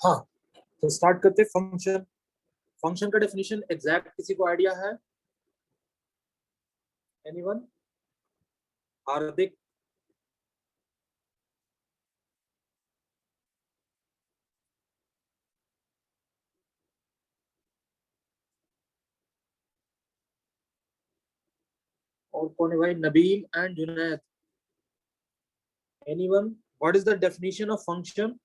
हाँ, तो स्टार्ट करते फंक्शन। फंक्शन का डेफिनेशन एग्जैक्ट किसी को आइडिया है? एनीवन? हार्दिक? और कौन है भाई? Nabeel and Junaid. Anyone? What is the definition of function?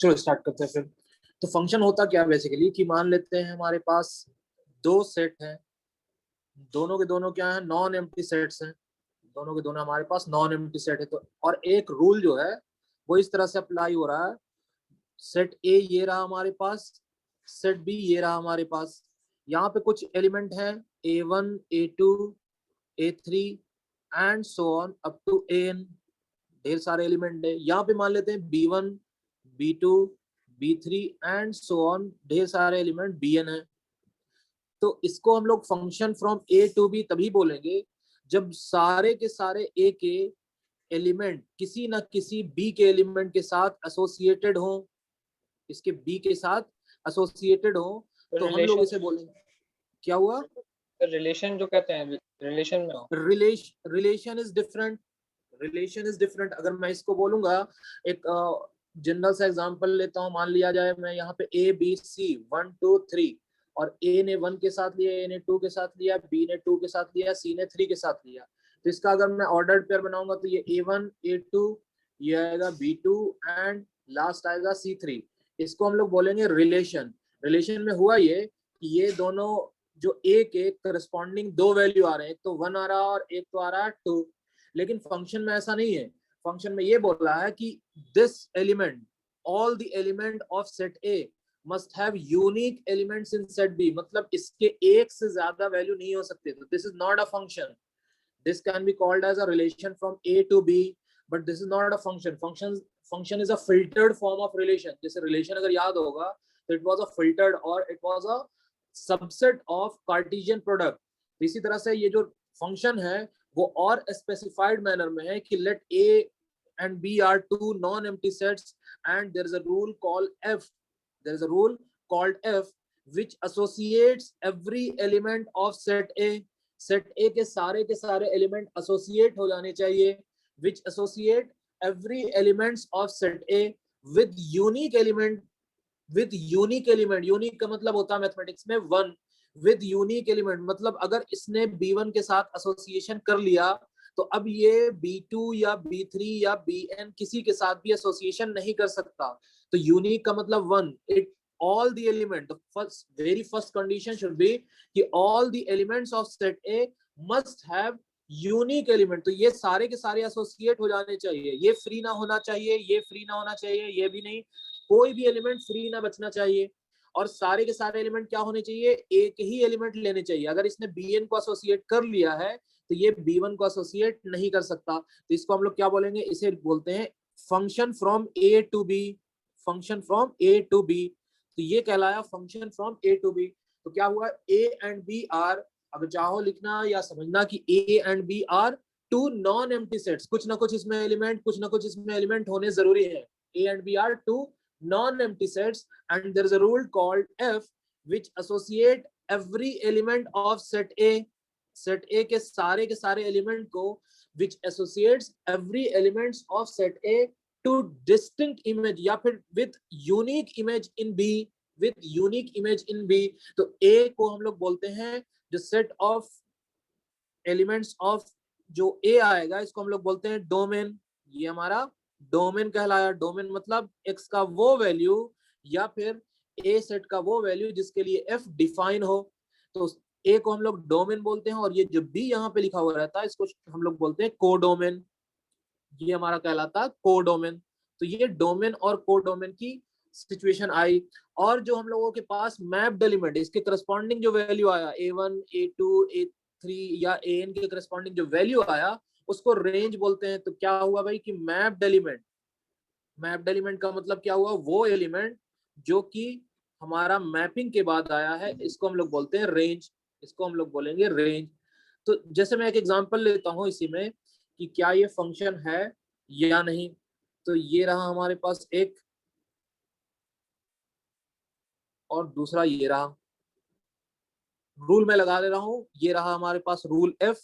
चलो स्टार्ट करते हैं फिर। तो फंक्शन होता क्या बेसिकली कि मान लेते हैं हमारे पास दो सेट हैं, दोनों के दोनों क्या है? नॉन एम्प्टी सेट्स हैं। दोनों के दोनों हमारे पास नॉन एम्प्टी सेट है। तो और एक रूल जो है वो इस तरह से अप्लाई हो रहा है, सेट ए ये रहा हमारे पास, सेट बी ये रहा हमारे पास। यहाँ पे कुछ एलिमेंट हैं A1, A2, A3 and so on up to AN। ढेर सारे एलिमेंट है। यहाँ पे मान लेते हैं B1, B2, B3 and so on, ढेर सारे एलिमेंट Bn है। तो इसको हम लोग function from A to B तभी बोलेंगे जब सारे के सारे A के एलिमेंट किसी ना किसी B के एलिमेंट के साथ एसोसिएटेड हो, इसके B के साथ एसोसिएटेड हो, तो हम लोग इसे बोलेंगे। क्या हुआ? रिलेशन जो कहते हैं, रिलेशन में हो। Relation is different. Relation is different. अगर मैं इसको बोलूंगा, एक जनरल सा एग्जांपल लेता हूँ, मान लिया जाए मैं यहाँ पे ABC 1 2 3, और A ने 1 के साथ लिया, A ने 2 के साथ लिया, B ने 2 के साथ लिया, C ने 3 के साथ लिया। तो इसका अगर मैं ऑर्डर्ड पेयर बनाऊंगा तो ये A1 A2, ये आएगा B2 एंड लास्ट आएगा C3। इसको हम लोग बोलेंगे रिलेशन। रिलेशन में हुआ ये कि ये दोनों जो ए के करस्पॉन्डिंग दो वैल्यू आ रहे हैं, एक तो 1 आ रहा है और एक तो आ रहा है 2। लेकिन फंक्शन में ऐसा नहीं है। फंक्शन में ये बोल रहा है कि this element, all the element of set A must have unique elements in set B. मतलब इसके एक से ज्यादा वैल्यू नहीं हो सकते। तो this is not a function. this can be called as a relation from A to B, but this is not a function. Function is a filtered form of relation. जैसे relation अगर याद होगा तो it was a filtered or it was a subset of Cartesian product। इसी तरह से ये जो function है वो और specified manner में है कि let A and B are two non-empty sets and there is a rule called F। there is a rule called F which associates every element of set A। Set A के सारे element associate हो जाने चाहिए, which associate every elements of set A with unique element. With unique element, unique का मतलब होता है mathematics में 1। विद यूनिक एलिमेंट मतलब अगर इसने B1 के साथ एसोसिएशन कर लिया तो अब ये B2 या B3 या Bn किसी के साथ भी एसोसिएशन नहीं कर सकता। तो यूनिक का मतलब 1। It all the element, the very first condition should be कि all the elements of set A must have unique element। तो ये सारे के सारे एसोसिएट हो जाने चाहिए। ये फ्री ना होना चाहिए, ये फ्री ना होना चाहिए, ये भी नहीं, कोई भी एलिमेंट फ्री ना बचना चाहिए। और सारे के सारे एलिमेंट क्या होने चाहिए? एक ही एलिमेंट लेने चाहिए। अगर इसने Bn को एसोसिएट कर लिया है तो ये B1 को एसोसिएट नहीं कर सकता। तो इसको हम लोग क्या बोलेंगे? इसे बोलते हैं function from A to B। Function from A to B। तो ये कहलाया function from A to B। तो क्या हुआ? A एंड B आर, अगर चाहो लिखना या समझना कि A and B are two non empty sets. कुछ ना कुछ इसमें एलिमेंट, कुछ ना कुछ इसमें एलिमेंट होने जरूरी है। A and B are two non empty sets and there is a rule called F which associate every element of set A। Set A के सारे एलिमेंट को which associates every elements of set A to distinct image या फिर with unique image in B। with unique image in B। तो A को हम लोग बोलते हैं जो सेट ऑफ एलिमेंट्स ऑफ जो A आएगा इसको हम लोग बोलते हैं डोमेन। ये हमारा डोमेन कहलाया। डोमेन मतलब X का वो वैल्यू या फिर A सेट का वो वैल्यू जिसके लिए F डिफाइन हो। तो A को हम लोग डोमेन बोलते हैं, और ये जो B यहाँ पे लिखा हुआ रहता है इसको हम लोग बोलते हैं कोडोमेन। ये हमारा कहलाता है कोडोमेन। तो ये डोमेन और कोडोमेन की सिचुएशन आई। और जो हम लोगों के पास मैप्ड एलिमेंट, इसके करस्पॉन्डिंग जो वैल्यू आया A1 A2 A3 या AN के करस्पॉन्डिंग जो वैल्यू आया उसको रेंज बोलते हैं। तो क्या हुआ भाई कि मैप्ड एलिमेंट, मैप्ड एलिमेंट का मतलब क्या हुआ? वो एलिमेंट जो कि हमारा मैपिंग के बाद आया है इसको हम लोग बोलते हैं रेंज। इसको हम लोग बोलेंगे रेंज। तो जैसे मैं एक एग्जांपल लेता हूं इसी में कि क्या ये फंक्शन है या नहीं। तो ये रहा हमारे पास एक, और दूसरा ये रहा। रूल मैं लगा ले रहा हूं, ये रहा हमारे पास रूल एफ।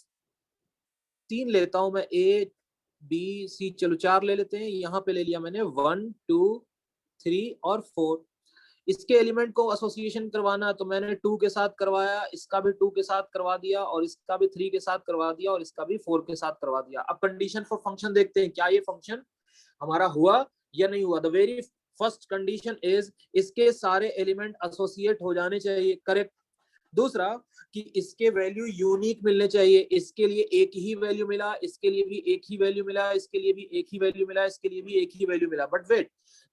3 लेता हूं मैं, ए बी सी, चलो 4 ले लेते हैं। यहाँ पे ले लिया मैंने 1 2 3 और 4। इसके एलिमेंट को एसोसिएशन करवाना, तो मैंने 2 के साथ करवाया, इसका भी 2 के साथ करवा दिया, और इसका भी 3 के साथ करवा दिया, और इसका भी 4 के साथ करवा दिया। अब कंडीशन फॉर फंक्शन देखते हैं, क्या ये फंक्शन हमारा हुआ या नहीं हुआ। The very first condition is इसके सारे एलिमेंट एसोसिएट हो जाने चाहिए, करेक्ट। दूसरा कि इसके वैल्यू यूनिक मिलने चाहिए, इसके लिए एक ही वैल्यू मिला, इसके लिए भी एक ही वैल्यू मिला, इसके लिए भी एक ही वैल्यू मिला, इसके लिए भी एक ही वैल्यू मिला। बट वेट,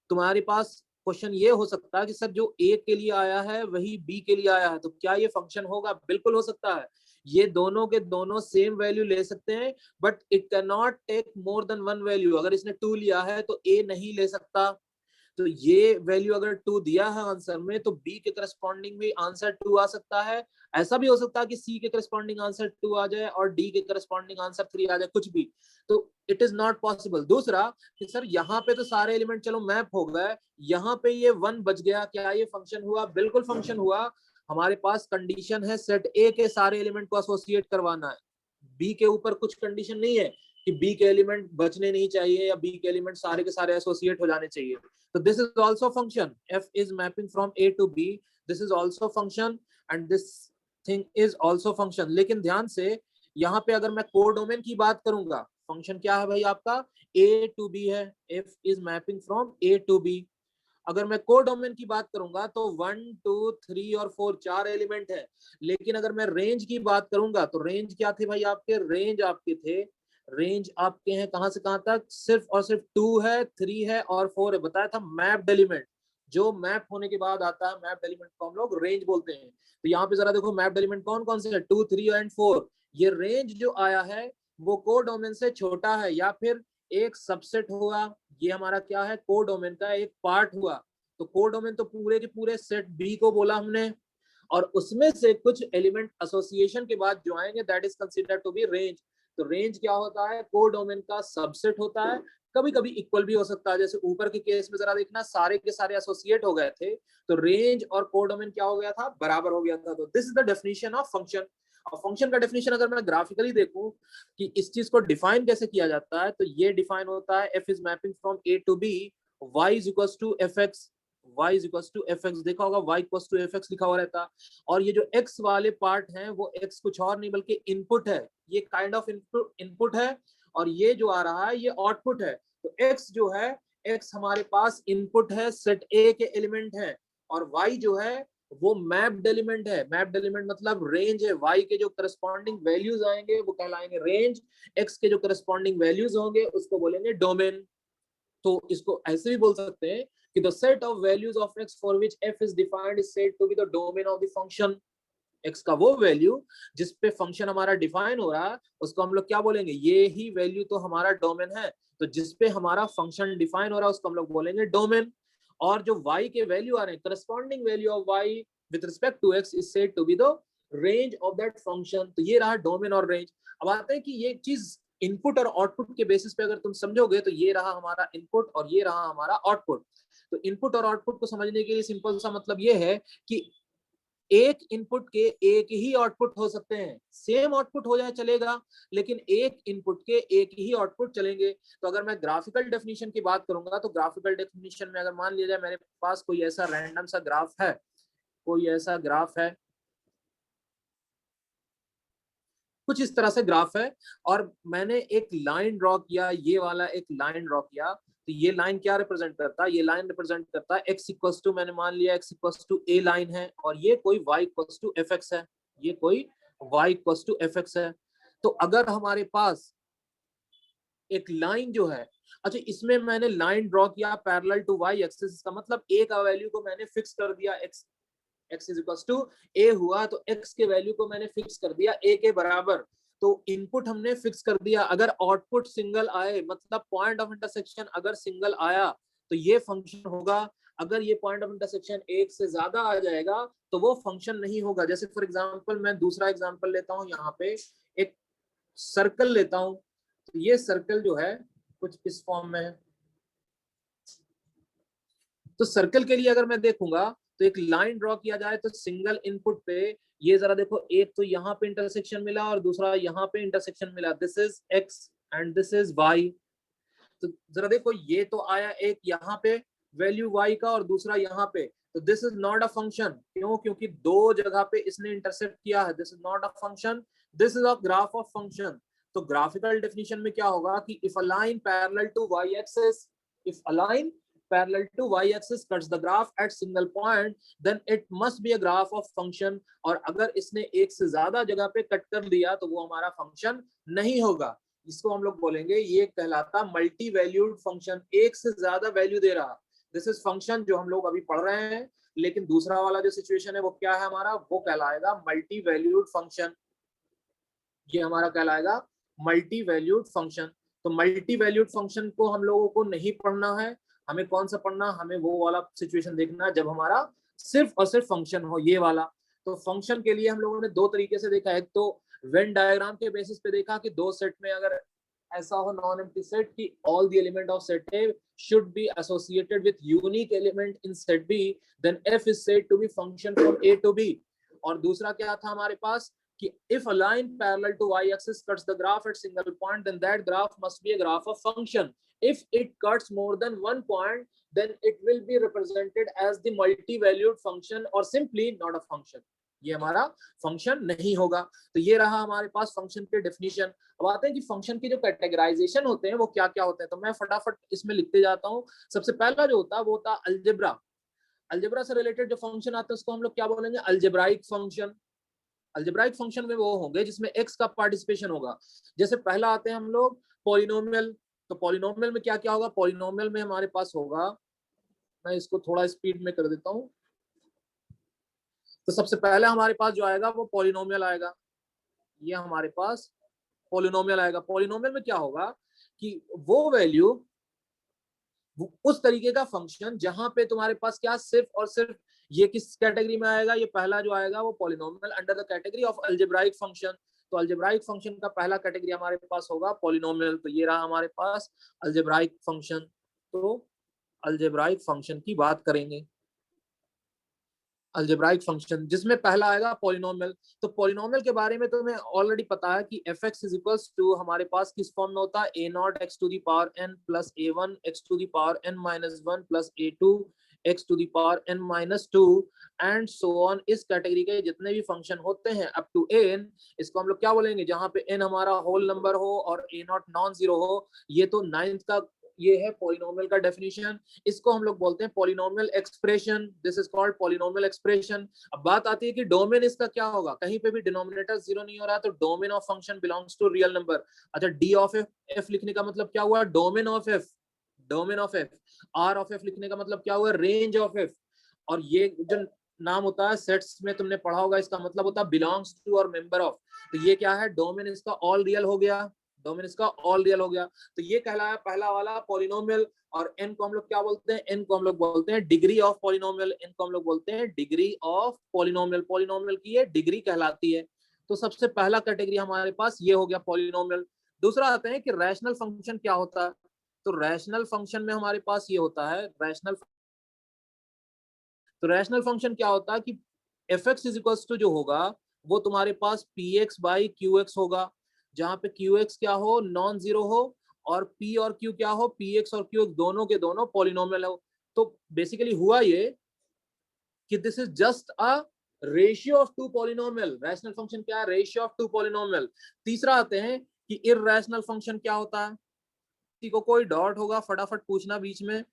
तुम्हारे पास क्वेश्चन ये हो सकता है कि सर जो ए के लिए आया है वही बी के लिए आया है, तो क्या ये फंक्शन होगा? बिल्कुल हो सकता है। ये दोनों के दोनों सेम वैल्यू ले सकते हैं, but it can not take more than 1 value. अगर इसने 2 लिया है तो ए नहीं ले सकता। तो ये वैल्यू अगर 2 दिया है आंसर में, तो बी के करस्पॉन्डिंग भी आंसर 2 आ सकता है। ऐसा भी हो सकता है कि सी के करस्पॉन्डिंग आंसर 2 आ जाए और डी के करस्पॉन्डिंग आंसर 3 आ जाए, कुछ भी। तो इट इज नॉट पॉसिबल। दूसरा कि सर यहाँ पे तो सारे एलिमेंट चलो मैप हो गए, यहाँ पे ये 1 बच गया, क्या ये फंक्शन हुआ? बिल्कुल फंक्शन हुआ। हमारे पास कंडीशन है सेट ए के सारे एलिमेंट को एसोसिएट करवाना है, बी के ऊपर कुछ कंडीशन नहीं है कि बी के एलिमेंट बचने नहीं चाहिए या बी के एलिमेंट सारे के सारे एसोसिएट हो जाने चाहिए। तो this is also function, F is mapping from A to B, this is also function and this thing is also function. लेकिन ध्यान से, यहाँ पे अगर मैं कोडोमेन की बात करूंगा, फंक्शन क्या है भाई आपका? ए टू बी है, F is mapping from A to B. अगर मैं कोडोमेन की बात करूंगा तो 1 2 3 और 4 4 एलिमेंट है। लेकिन अगर मैं रेंज की बात करूंगा तो रेंज क्या थे भाई आपके? रेंज आपके थे, रेंज आपके हैं कहां से कहां तक? सिर्फ और सिर्फ 2 है, 3 है और 4 है। बताया था मैप्ड एलिमेंट, जो मैप होने के बाद आता है मैप्ड एलिमेंट को हम लोग रेंज बोलते हैं। तो यहाँ पे जरा देखो मैप्ड एलिमेंट कौन कौन से है? 2 3 एंड 4। ये रेंज जो आया है वो कोडोमेन से छोटा है या फिर एक सबसेट हुआ। ये हमारा क्या है? कोडोमेन का एक पार्ट हुआ। तो कोडोमेन तो पूरे के पूरे सेट बी को बोला हमने, और उसमें से कुछ एलिमेंट एसोसिएशन के बाद जो आएंगे that is considered to be range. तो रेंज क्या होता है? कोडोमेन का सबसेट होता है। कभी कभी इक्वल भी हो सकता है, जैसे ऊपर के केस में जरा देखना, सारे के सारे एसोसिएट हो गए थे, तो रेंज और कोडोमेन क्या हो गया था? बराबर हो गया था। तो this is the definition of function. और फंक्शन का डेफिनेशन अगर मैं ग्राफिकली देखूं कि इस चीज को डिफाइन कैसे किया जाता है, तो ये डिफाइन होता है F is mapping from A to B, y is equal to F X, y is equal to F X. देखा होगा y equal to F X लिखा हुआ रहता है। और ये जो x वाले पार्ट हैं वो x कुछ और नहीं बल्कि इनपुट है, ये काइंड ऑफ इनपुट है, और ये जो आ रहा है ये आउटपुट है। तो x जो है, x हमारे पास इनपुट है, सेट a के एलिमेंट है, और y जो है वो मैप्ड एलिमेंट है। मैप्ड एलिमेंट मतलब रेंज है, y के जो करस्पॉन्डिंग वैल्यूज आएंगे वो कहलाएंगे रेंज, x के जो करस्पॉन्डिंग वैल्यूज होंगे उसको बोलेंगे डोमेन। तो इसको ऐसे भी बोल सकते हैं कि the set of values of x for which f is defined is said to be the domain of the function। x का वो वैल्यू जिस पे फंक्शन हमारा डिफाइन हो रहा है उसको हम लोग क्या बोलेंगे? ये ही वैल्यू तो हमारा डोमेन है। तो जिस पे हमारा फंक्शन डिफाइन हो रहा है उसको हम लोग बोलेंगे डोमेन। और जो y के वैल्यू आ रहे हैं, corresponding value of y with respect to x is said to be the range of that function. तो ये रहा डोमेन और रेंज। अब आते हैं कि ये चीज इनपुट और आउटपुट के बेसिस पे अगर तुम समझोगे तो ये रहा हमारा इनपुट और ये रहा हमारा आउटपुट। तो इनपुट और आउटपुट को समझने के लिए सिंपल सा मतलब ये है कि एक इनपुट के एक ही आउटपुट हो सकते हैं, सेम आउटपुट हो जाए चलेगा, लेकिन एक इनपुट के एक ही आउटपुट चलेंगे। तो अगर मैं ग्राफिकल डेफिनेशन की बात करूंगा तो ग्राफिकल डेफिनेशन में अगर मान लिया जाए मेरे पास कोई ऐसा रैंडम सा ग्राफ है, कोई ऐसा ग्राफ है, कुछ इस तरह से ग्राफ है, और मैंने एक लाइन ड्रॉ किया, ये वाला एक लाइन ड्रॉ किया। तो ये लाइन क्या रिप्रेजेंट करता है? ये लाइन रिप्रेजेंट करता है x इक्वल्स टू, मैंने मान लिया x equals to a line है, और ये कोई y equals to F X है, ये कोई y equals to F X है। तो अगर हमारे पास एक लाइन जो है, अच्छा इसमें मैंने लाइन ड्रॉ किया पैरेलल टू y एक्सिस, का मतलब a का वैल्यू को मैंने फिक्स कर दिया, x is equals to a हुआ, तो x के वैल्यू को मैंने फिक्स कर दिया a के बराबर। तो इनपुट हमने फिक्स कर दिया, अगर आउटपुट सिंगल आए, मतलब पॉइंट ऑफ इंटरसेक्शन अगर सिंगल आया तो ये फंक्शन होगा। अगर ये पॉइंट ऑफ इंटरसेक्शन एक से ज्यादा आ जाएगा तो वो फंक्शन नहीं होगा। जैसे फॉर एग्जांपल मैं दूसरा एग्जांपल लेता हूं, यहाँ पे एक सर्कल लेता हूं तो ये सर्कल जो है कुछ इस फॉर्म में है। तो सर्कल के लिए अगर मैं देखूंगा तो एक लाइन ड्रॉ किया जाए तो सिंगल इनपुट पे ये जरा देखो, एक तो यहाँ पे इंटरसेक्शन मिला और दूसरा यहाँ पे इंटरसेक्शन मिला, this is X and this is Y. तो जरा देखो ये तो आया एक यहाँ पे वैल्यू y का और दूसरा यहाँ पे, तो this is not a function. क्यों? क्योंकि दो जगह पे इसने इंटरसेक्ट किया है। This is not a function, this is a graph of function. तो ग्राफिकल डेफिनेशन में क्या होगा कि if a line parallel to y axis, if a line parallel to y-axis cuts the graph at single point, then it must be a graph of function। और अगर इसने एक से ज्यादा जगह पे कट कर दिया तो वो हमारा फंक्शन नहीं होगा। इसको हम लोग बोलेंगे, ये कहलाता मल्टी वैल्यूड फंक्शन, एक से ज्यादा वैल्यू दे रहा। दिस इज फंक्शन जो हम लोग अभी पढ़ रहे हैं, लेकिन दूसरा वाला जो सिचुएशन है वो क्या है हमारा, वो कहलाएगा मल्टी वैल्यूड फंक्शन। ये हमारा कहलाएगा मल्टी वैल्यूड फंक्शन। तो मल्टी वैल्यूड फंक्शन को हम लोगों को नहीं पढ़ना है, हमें कौन सा पढ़ना, हमें वो वाला सिचुएशन देखना है जब हमारा सिर्फ और सिर्फ फंक्शन हो, ये वाला। तो फंक्शन के लिए हम लोगों ने दो तरीके से देखा, एक तो वेन डायग्राम के बेसिस पे देखा कि दो सेट में अगर ऐसा हो नॉन एम्प्टी सेट कि all the element of set A should be associated with unique element in set B, then F is said to be function from A to B. और दूसरा क्या था हमारे पास कि if a line parallel to y-axis cuts the graph at single point, then that graph must be a graph of function. If it cuts more than one point, then it will be represented as the multi-valued function or simply not a function. ये हमारा function नहीं होगा। तो ये रहा हमारे पास function के definition. अब आते हैं कि फंक्शन की जो कैटेगराइजेशन होते हैं वो क्या क्या होते हैं, तो मैं फटाफट इसमें लिखते जाता हूँ। सबसे पहला जो होता है वो होता है अलजेब्रा। अलजेब्रा से रिलेटेड जो फंक्शन आते हैं उसको हम लोग क्या बोलेंगे, अलजेब्राइक फंक्शन। अलजेब्राइक फंक्शन में वो होंगे जिसमें x का पार्टिसिपेशन होगा। जैसे पहला आते हैं हम लोग पॉलिनोमियल। तो पॉलिनोमियल में क्या क्या होगा, पॉलिनोमियल में हमारे पास होगा, मैं इसको थोड़ा स्पीड में कर देता हूं। तो सबसे पहले हमारे पास जो आएगा वो पॉलिनोमियल आएगा, ये हमारे पास पॉलिनोमियल आएगा। पॉलिनोमियल में क्या होगा कि वो वैल्यू, उस तरीके का फंक्शन जहां पे तुम्हारे पास क्या सिर्फ और सिर्फ, ये किस कैटेगरी में आएगा, ये पहला जो आएगा वो polynomial under the category of algebraic function. तो अलजेब्राइक फंक्शन का पहला कैटेगरी हमारे पास होगा पॉलिनोमियल। तो ये रहा हमारे पास अलजेब्राइक फंक्शन। तो अलजेब्राइक फंक्शन की बात करेंगे, अलजेब्राइक फंक्शन जिसमें पहला आएगा पॉलिनोमियल। तो पॉलिनोमियल के बारे में तो मैं ऑलरेडी पता है कि F x is equals to हमारे पास किस फॉर्म में होता है, a naught x to the power n plus a one x to the power n minus one plus a two x to the power n minus two and so on. इस category के जितने भी function होते हैं up to N, इसको हम लोग क्या बोलेंगे, जहां पे एन हमारा होल नंबर हो और ए नॉट नॉन जीरो हो। ये तो नाइन्थ का ये है पॉलिनोमियल का डेफिनेशन। इसको हम लोग बोलते हैं polynomial expression, this is called polynomial expression. अब बात आती है कि डोमेन इसका क्या होगा, कहीं पे भी डिनोमिनेटर जीरो नहीं हो रहा है तो domain of function belongs to real number. अच्छा, डी ऑफ एफ, एफ लिखने का मतलब क्या हुआ, domain of F, domain of F. R of F लिखने का मतलब क्या हुआ, रेंज ऑफ एफ। और ये जो नाम होता है सेट्स में तुमने पढ़ा होगा, इसका मतलब होता है बिलोंग्स टू और मेंबर ऑफ। तो ये क्या है, डोमेन इसका ऑल रियल हो गया, डोमेन इसका ऑल रियल हो गया। तो ये कहलाया पहला वाला पॉलिनोमियल। और n को हम लोग क्या बोलते हैं, n को हम लोग बोलते हैं डिग्री ऑफ पॉलिनोमियल, n को हम लोग बोलते हैं डिग्री ऑफ पॉलिनोमियल। पॉलिनोमियल की ये डिग्री कहलाती है। तो सबसे पहला कैटेगरी हमारे पास ये हो गया पॉलिनोमियल। दूसरा आते हैं कि रैशनल फंक्शन क्या होता है। तो रैशनल फंक्शन में हमारे पास ये होता है रैशनल। तो रैशनल फंक्शन क्या होता है कि F x is equals to जो होगा वो तुम्हारे पास p x by q x होगा, जहां पे क्यू एक्स क्या हो, नॉन जीरो हो, और पी और क्यू क्या हो, पी एक्स और क्यू एक्स दोनों के दोनों पॉलिनोमियल हो। तो बेसिकली हुआ ये कि this is just a ratio of two polynomial. Rational function क्या है, रेशियो ऑफ टू पॉलिनोमियल। तीसरा आते हैं कि इररेशनल फंक्शन क्या होता है। किसी को कोई डाउट होगा फटाफट पूछना बीच में।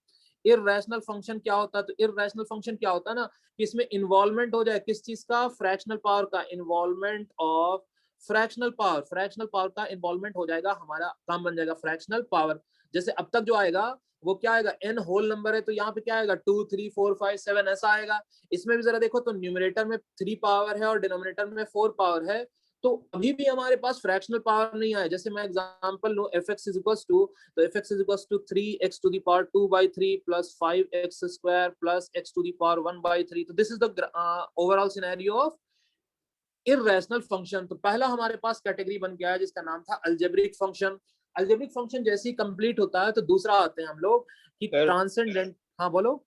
इररेशनल फंक्शन क्या होता है, तो इररेशनल फंक्शन क्या होता है ना कि इसमें इन्वॉल्वमेंट हो जाए किस चीज का, फ्रैक्शनल पावर का, involvement of fractional power, fractional power का इन्वॉल्वमेंट हो जाएगा, हमारा काम बन जाएगा फ्रैक्शनल पावर। जैसे अब तक जो आएगा वो क्या आएगा, n होल नंबर है तो यहाँ पे क्या आएगा 2 3 4 5 7 ऐसा आएगा। इसमें भी जरा देखो तो न्यूमरेटर में 3 पावर है और डिनोमिनेटर में 4 पावर है, तो अभी भी हमारे पास फ्रैक्शनल पावर नहीं आया। जैसे मैं एग्जांपल लूं f x is equals to, तो f x is equals to 3x to the power 2/3 plus 5x square plus x to the power 1/3। तो this is the overall scenario of irrational function, तो पहला हमारे पास category बन गया है जिसका नाम था अलजेब्रिक फंक्शन। अलजेब्रिक फंक्शन जैसे ही कंप्लीट होता है तो दूसरा आते हैं हम लोग कि सर ट्रांसेंडेंट। हाँ बोलो।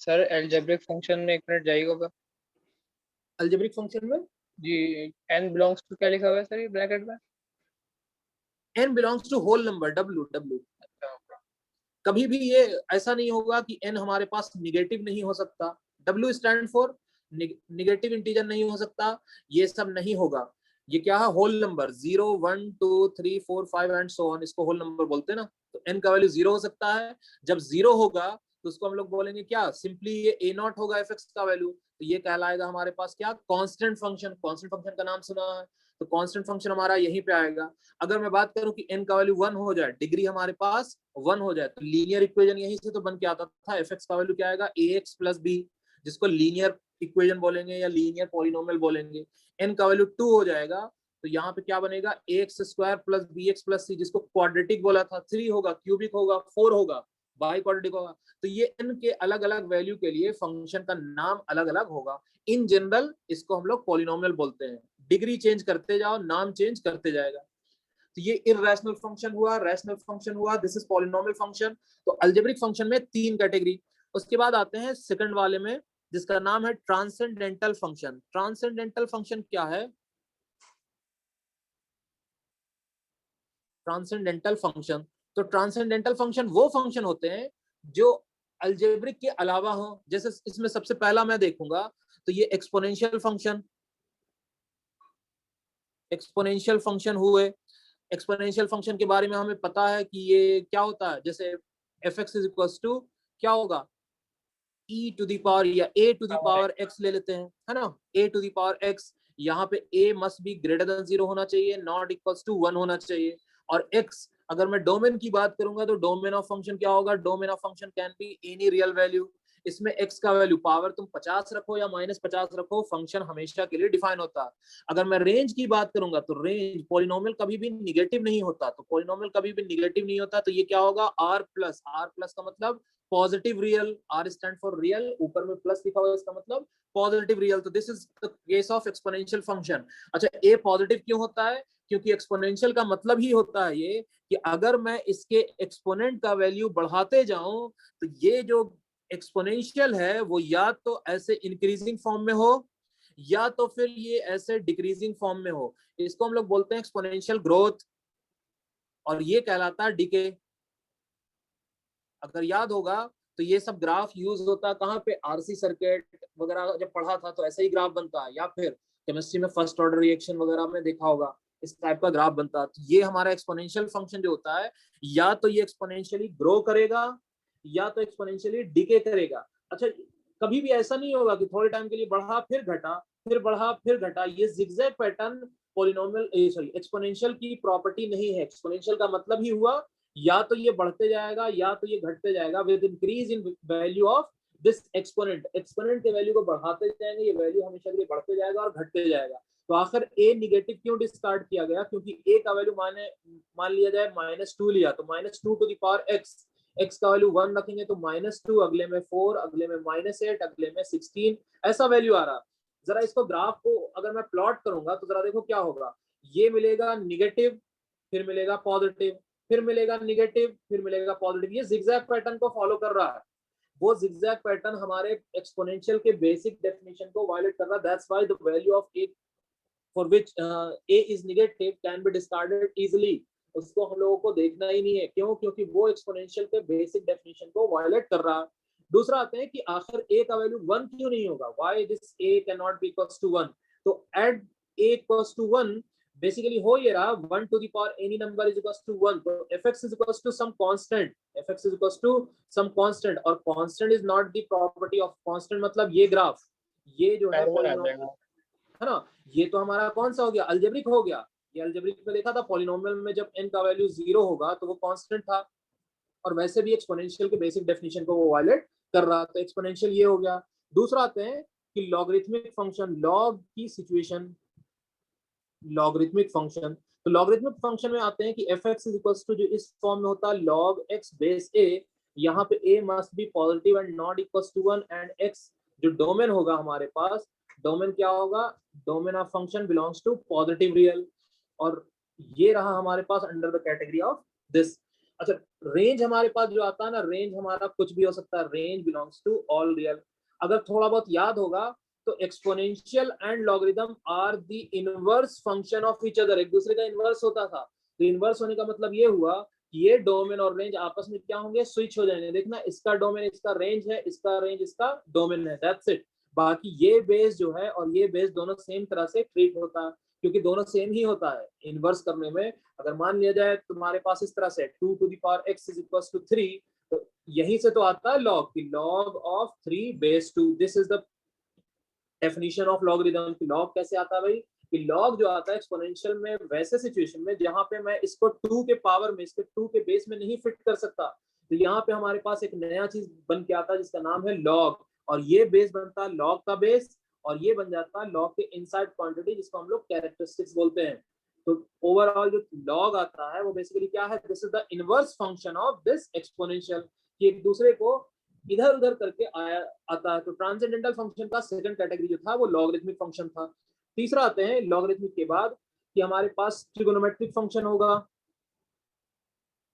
सर अलजेब्रिक फंक्शन में एक मिनट जाइएगा। अलजेब्रिक फंक्शन में जी, n बिलोंग्स टू क्या लिखा हुआ है सर ये ब्रैकेट में? n belongs to whole number w। अच्छा, कभी भी ये ऐसा नहीं होगा कि n हमारे पास निगेटिव नहीं हो सकता, w stand for negative integer नहीं हो सकता, ये सब नहीं होगा। ये क्या है, whole number 0 1 2 3 4 5 and so on, इसको होल नंबर बोलते हैं ना। तो n का वैल्यू 0 हो सकता है, जब 0 होगा तो उसको हम लोग बोलेंगे क्या, सिंपली ये a नॉट होगा f का वैल्यू, तो ये कहलाएगा हमारे पास क्या, कांस्टेंट फंक्शन। कांस्टेंट फंक्शन का नाम सुना है, तो कांस्टेंट फंक्शन हमारा यहीं पे आएगा। अगर मैं बात करूं कि n का वैल्यू 1 हो जाए, डिग्री हमारे पास 1 हो जाए, तो लीनियर इक्वेशन यहीं से तो बन के आता था, f का वैल्यू क्या आएगा, ax प्लस b, जिसको लीनियर इक्वेशन बोलेंगे या लीनियर पॉलिनोमियल बोलेंगे। n का वैल्यू 2 हो जाएगा तो यहाँ पे क्या बनेगा, ax square plus bx plus c, जिसको क्वाड्रेटिक बोला था। 3 होगा, क्यूबिक होगा, 4 होगा, बाई क्वाड्रेटिक होगा। तो ये n के अलग अलग वैल्यू के लिए फंक्शन का नाम अलग अलग होगा। इन जनरल इसको हम लोग पॉलिनोमियल बोलते हैं। डिग्री चेंज करते जाओ, नाम चेंज करते जाएगा। तो ये इररेशनल फंक्शन हुआ, रैशनल फंक्शन हुआ, दिस इज पॉलिनोमियल फंक्शन। तो अलजेब्रिक फंक्शन में 3 कैटेगरी। उसके बाद आते हैं सेकंड वाले में जिसका नाम है ट्रांसेंडेंटल फंक्शन। ट्रांसेंडेंटल फंक्शन क्या है, ट्रांसेंडेंटल फंक्शन, तो ट्रांसेंडेंटल फंक्शन वो फंक्शन होते हैं जो अलजेब्रिक के अलावा हो। जैसे इसमें सबसे पहला मैं देखूंगा तो ये एक्सपोनेंशियल फंक्शन, एक्सपोनेंशियल फंक्शन हुए। एक्सपोनेंशियल फंक्शन के बारे में हमें पता है कि ये क्या होता है, जैसे F x is equal to क्या होगा, e टू दी पावर या a to the power x ले लेते हैं, है ना, a to the power x। यहाँ पे a must be greater than 0 होना चाहिए, नॉट इक्वल्स टू 1 होना चाहिए। और x, अगर मैं डोमेन की बात करूंगा तो डोमेन ऑफ फंक्शन क्या होगा, domain of function can be any real value. इसमें x का वैल्यू पावर तुम 50 रखो या -50 रखो, फंक्शन हमेशा के लिए डिफाइन होता है। अगर मैं रेंज की बात करूंगा तो रेंज, पॉलिनोमियल कभी भी निगेटिव नहीं होता, तो पॉलिनोमियल कभी भी निगेटिव नहीं होता, तो ये क्या होगा, r प्लस। r प्लस का मतलब positive real, R stand for real, ऊपर में प्लस लिखा हुआ है, इसका मतलब पॉजिटिव रियल। तो this is the case of exponential function. अच्छा, ए पॉजिटिव क्यों होता है, क्योंकि एक्सपोनेंशियल का मतलब ही होता है ये कि अगर मैं इसके एक्सपोनेंट का वैल्यू बढ़ाते जाऊं तो ये जो एक्सपोनेंशियल है वो या तो ऐसे इंक्रीजिंग फॉर्म में हो या तो फिर ये ऐसे डिक्रीजिंग फॉर्म में हो। इसको हम लोग बोलते हैं एक्सपोनेंशियल ग्रोथ, और ये कहलाता है डिके। अगर याद होगा तो ये सब ग्राफ यूज होता है कहाँ पे, आरसी सर्किट वगैरह जब पढ़ा था तो ऐसा ही ग्राफ बनता है, या फिर केमिस्ट्री में फर्स्ट ऑर्डर रिएक्शन वगैरह में देखा होगा, इस टाइप का ग्राफ बनता है। तो ये हमारा एक्सपोनेंशियल फंक्शन जो होता है, या तो ये एक्सपोनेंशियली ग्रो करेगा या तो एक्सपोनेंशियली डिके करेगा। अच्छा, कभी भी ऐसा नहीं होगा कि थोड़े टाइम के लिए बढ़ा फिर घटा, फिर बढ़ा फिर घटा। ये zigzag pattern polynomial sorry exponential की प्रॉपर्टी नहीं है। एक्सपोनेंशियल का मतलब ही हुआ या तो ये बढ़ते जाएगा या तो ये घटते जाएगा with increase in value of this exponent. Exponent के वैल्यू को बढ़ाते जाएंगे, ये वैल्यू हमेशा के लिए बढ़ते जाएगा और घटते जाएगा। तो आखिर ए निगेटिव क्यों डिस्कार्ड किया गया, क्योंकि ए का वैल्यू मान लिया जाए -2 लिया, तो -2 to the power X, X का वैल्यू 1 रखेंगे तो -2, अगले में 4, अगले में -8, अगले में 16, ऐसा वैल्यू आ रहा। जरा इसको ग्राफ को अगर मैं प्लॉट करूंगा तो जरा देखो क्या होगा, ये मिलेगा निगेटिव, फिर मिलेगा पॉजिटिव, फिर मिलेगा निगेटिव, फिर मिलेगा पॉजिटिव। ये जिगजैग पैटर्न को फॉलो कर रहा है। वो जिगजैग पैटर्न हमारे एक्सपोनेंशियल के बेसिक डेफिनेशन को वायलेट कर रहा है। That's why the value of A for which A is negative can be discarded easily. उसको हम लोगों को देखना ही नहीं है, क्यों, क्योंकि वो एक्सपोनेंशियल के बेसिक डेफिनेशन को वायलेट कर रहा है। दूसरा आते हैं कि आखिर ए का वैल्यू 1 क्यों नहीं होगा, why this a can not be equals to 1। तो at a equals to 1 basically हो ये रहा 1 to the power any number is equals to 1, तो fx is equals to some constant, fx is equals to some constant, और constant is not the property of constant. मतलब ये graph, ये जो है पॉलिनोमियल है ना, ये तो हमारा कौन सा हो गया, अलजेब्रिक हो गया। ये अलजेब्रिक में देखा था पॉलिनोमियल में जब n का वैल्यू 0 होगा तो वो कांस्टेंट था, और वैसे भी एक्सपोनेंशियल के बेसिक डेफिनेशन को वो वायलेट कर रहा, तो एक्सपोनेंशियल ये हो गया। दूसरा आते हैं कि लॉगरिथमिक फंक्शन, लॉग की सिचुएशन, लॉगरिथमिक फंक्शन। तो लॉगरिथमिक फंक्शन में आते हैं कि fx इज इक्वल्स टू, जो इस फॉर्म में होता है log x बेस a, यहाँ पे a must be positive and not equals to 1, and x जो डोमेन होगा हमारे पास डोमेन क्या होगा, domain of function belongs to positive real, और ये रहा हमारे पास under the category of this. अच्छा, रेंज हमारे पास जो आता है ना, रेंज हमारा कुछ भी हो सकता है, range belongs to all real. अगर थोड़ा बहुत याद होगा तो exponential and logarithm are the inverse function of each other, एक दूसरे का इनवर्स होता था। तो इनवर्स होने का मतलब ये हुआ कि ये डोमेन और रेंज आपस में क्या होंगे, स्विच हो जाएंगे। देखना, इसका डोमेन इसका रेंज है, इसका रेंज इसका डोमेन है, दैट्स इट। बाकी ये बेस जो है और ये बेस दोनों सेम तरह से ट्रीट होता है, क्योंकि दोनों सेम ही होता है इनवर्स करने में। अगर मान लिया जाए तुम्हारे पास इस तरह से 2 to the power x is equals to 3, तो यहीं से तो आता है लॉग, कि log of 3 base 2। This is the definition of logarithm. कि लॉग कैसे आता है भाई, कि लॉग जो आता है एक्सपोनेंशियल में वैसे सिचुएशन में जहां पे मैं इसको 2 के पावर में, इसके 2 के बेस में नहीं फिट कर सकता, तो यहाँ पे हमारे पास एक नया चीज बन के आता है जिसका नाम है लॉग, और ये बेस बनता है लॉग का बेस, और ये बन जाता है लॉग के इनसाइड क्वांटिटी जिसको हम लोग कैरेक्टरिस्टिक्स बोलते हैं। तो ओवरऑल जो लॉग आता है वो बेसिकली क्या है, this is the inverse function of this exponential, कि एक दूसरे को इधर उधर करके आया आता है। तो ट्रांसेंडेंटल फंक्शन का सेकंड कैटेगरी जो था वो लॉगरिथमिक फंक्शन था। तीसरा आते हैं लॉगरिथमिक के बाद कि हमारे पास ट्रिगोनोमेट्रिक फंक्शन होगा।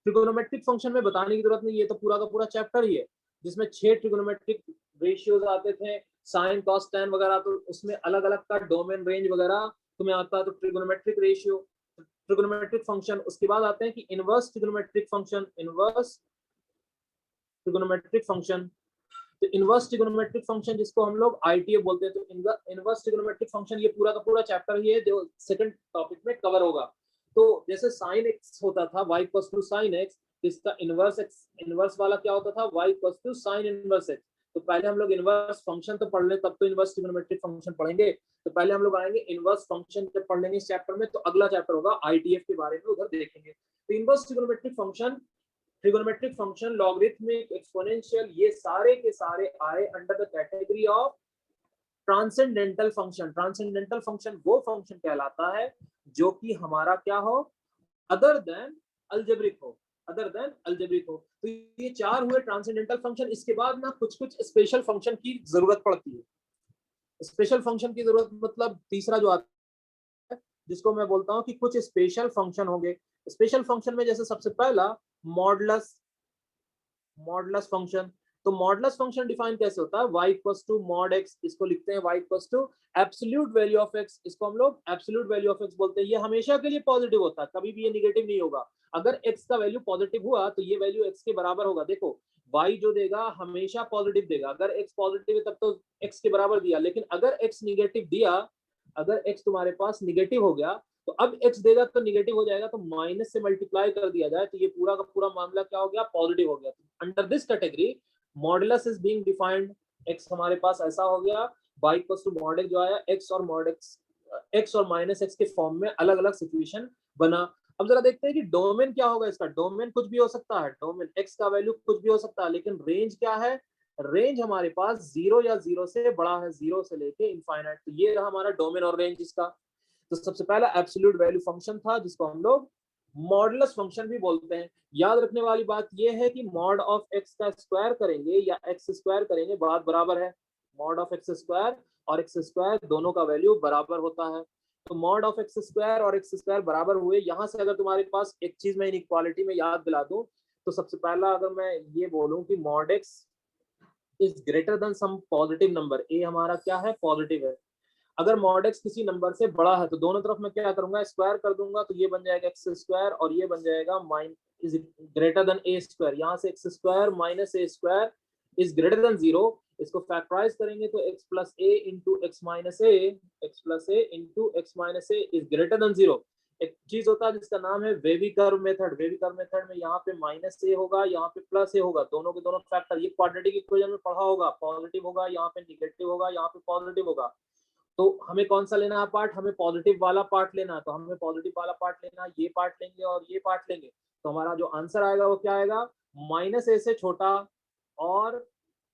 ट्रिगोनोमेट्रिक फंक्शन में बताने की जरूरत नहीं, ये तो पूरा का पूरा चैप्टर ही है जिसमें 6 ट्रिगोनोमेट्रिक रेशियोज आते थे, साइन कॉस टैन वगैरह, तो उसमें अलग अलग का डोमेन रेंज वगैरह तुम्हें आता है। तो ट्रिगोनोमेट्रिक रेशियो, ट्रिगोनोमेट्रिक फंक्शन। उसके बाद आते हैं कि inverse trigonometric function, inverse trigonometric function. तो इनवर्स ट्रिगोनोमेट्रिक फंक्शन जिसको हम लोग आईटीएफ बोलते हैं। तो इनवर्स ट्रिगोनोमेट्रिक फंक्शन ये पूरा का पूरा चैप्टर ही है जो सेकंड टॉपिक में कवर होगा। तो जैसे साइन एक्स होता था y equals to sine X, इसका इनवर्स एक्स, इनवर्स वाला क्या होता था, y equals to sine inverse X. तो पहले हम लोग इनवर्स फंक्शन तो पढ़ ले, तब तो इनवर्स ट्रिगोनोमेट्रिक फंक्शन पढ़ेंगे। तो पहले हम लोग आएंगे इनवर्स फंक्शन जब पढ़ लेंगे इस चैप्टर में, तो अगला चैप्टर होगा आईटीएफ के बारे में, उधर देखेंगे। तो inverse trigonometric function, trigonometric function, logarithmic, exponential, ये सारे के सारे आए under the category of transcendental function. Transcendental function वो फंक्शन कहलाता है जो कि हमारा क्या हो, अदर देन अलजेब्रिक हो, अदर देन अलजेब्रिक हो। तो ये 4 हुए ट्रांसेंडेंटल फंक्शन। इसके बाद ना कुछ कुछ स्पेशल फंक्शन की जरूरत पड़ती है। स्पेशल फंक्शन की जरूरत मतलब तीसरा जो आता है जिसको मैं बोलता हूँ कि कुछ स्पेशल फंक्शन होंगे। स्पेशल फंक्शन में जैसे सबसे पहला मॉडुलस, मॉडुलस फंक्शन। तो मॉडुलस फंक्शन डिफाइन कैसे होता है, y equals to mod x, इसको लिखते हैं y equals to absolute value of x, इसको हम लोग एब्सोल्यूट वैल्यू ऑफ x बोलते हैं। ये हमेशा के लिए पॉजिटिव होता है, कभी भी ये निगेटिव नहीं होगा। अगर x का वैल्यू पॉजिटिव हुआ तो ये वैल्यू x के बराबर होगा। देखो y जो देगा हमेशा पॉजिटिव देगा। अगर x पॉजिटिव है तब तो x के बराबर दिया, लेकिन अगर x निगेटिव दिया, अगर x तुम्हारे पास निगेटिव हो गया तो अब x देगा तो निगेटिव हो जाएगा, तो माइनस से मल्टीप्लाई कर दिया जाए तो ये पूरा का पूरा मामला क्या हो गया, पॉजिटिव हो गया। Under this category modulus is being defined. x हमारे पास ऐसा हो गया, y equals to mod x जो आया, x और मॉड x और माइनस x के फॉर्म में अलग अलग सिचुएशन बना। अब जरा देखते हैं कि डोमेन क्या होगा इसका। डोमेन कुछ भी हो सकता है, डोमेन x का वैल्यू कुछ भी हो सकता है, लेकिन रेंज क्या है, रेंज हमारे पास 0 या 0 से बड़ा है, 0 से लेके इनफाइनाइट। तो ये रहा हमारा डोमेन और रेंज इसका। तो सबसे पहला एब्सोल्यूट वैल्यू फंक्शन था जिसको हम लोग मॉडुलस फंक्शन भी बोलते हैं। याद रखने वाली बात यह है कि मॉड ऑफ एक्स का स्क्वायर करेंगे या एक्स स्क्वायर करेंगे, बात बराबर है। मॉड ऑफ एक्स स्क्वायर और एक्स स्क्वायर दोनों का वैल्यू बराबर होता है। तो मॉड ऑफ एक्स स्क्वायर और एक्स स्क्वायर बराबर हुए। यहां से अगर तुम्हारे पास एक चीज मैं इनइक्वालिटी में याद दिला दूं, तो सबसे पहला अगर मैं ये बोलूं कि mod x is greater than some positive number, a हमारा क्या है, पॉजिटिव है। अगर मॉड एक्स किसी नंबर से बड़ा है तो दोनों तरफ मैं क्या करूंगा, स्क्वायर कर दूंगा, तो ये बन जाएगा एक्स स्क्वायर और ये बन जाएगा mine is greater then A square. यहाँ से x square minus A square is greater than 0। इसको फैक्टराइज करेंगे तो x plus A into x minus A, x plus A into x minus A is greater than 0। एक चीज होता है जिसका नाम है wavy curve method. Wavy curve method में यहाँ पे माइनस ए होगा, यहाँ पे प्लस ए होगा, दोनों के दोनों फैक्टर। ये क्वाड्रेटिक इक्वेशन में पढ़ा होगा, पॉजिटिव होगा, यहाँ पे निगेटिव होगा, यहाँ पे पॉजिटिव होगा। तो हमें कौन सा लेना है पार्ट, हमें पॉजिटिव वाला पार्ट लेना है। तो हमें पॉजिटिव वाला पार्ट लेना है, ये पार्ट लेंगे और ये पार्ट लेंगे। तो हमारा जो आंसर आएगा वो क्या आएगा, माइनस ए से छोटा और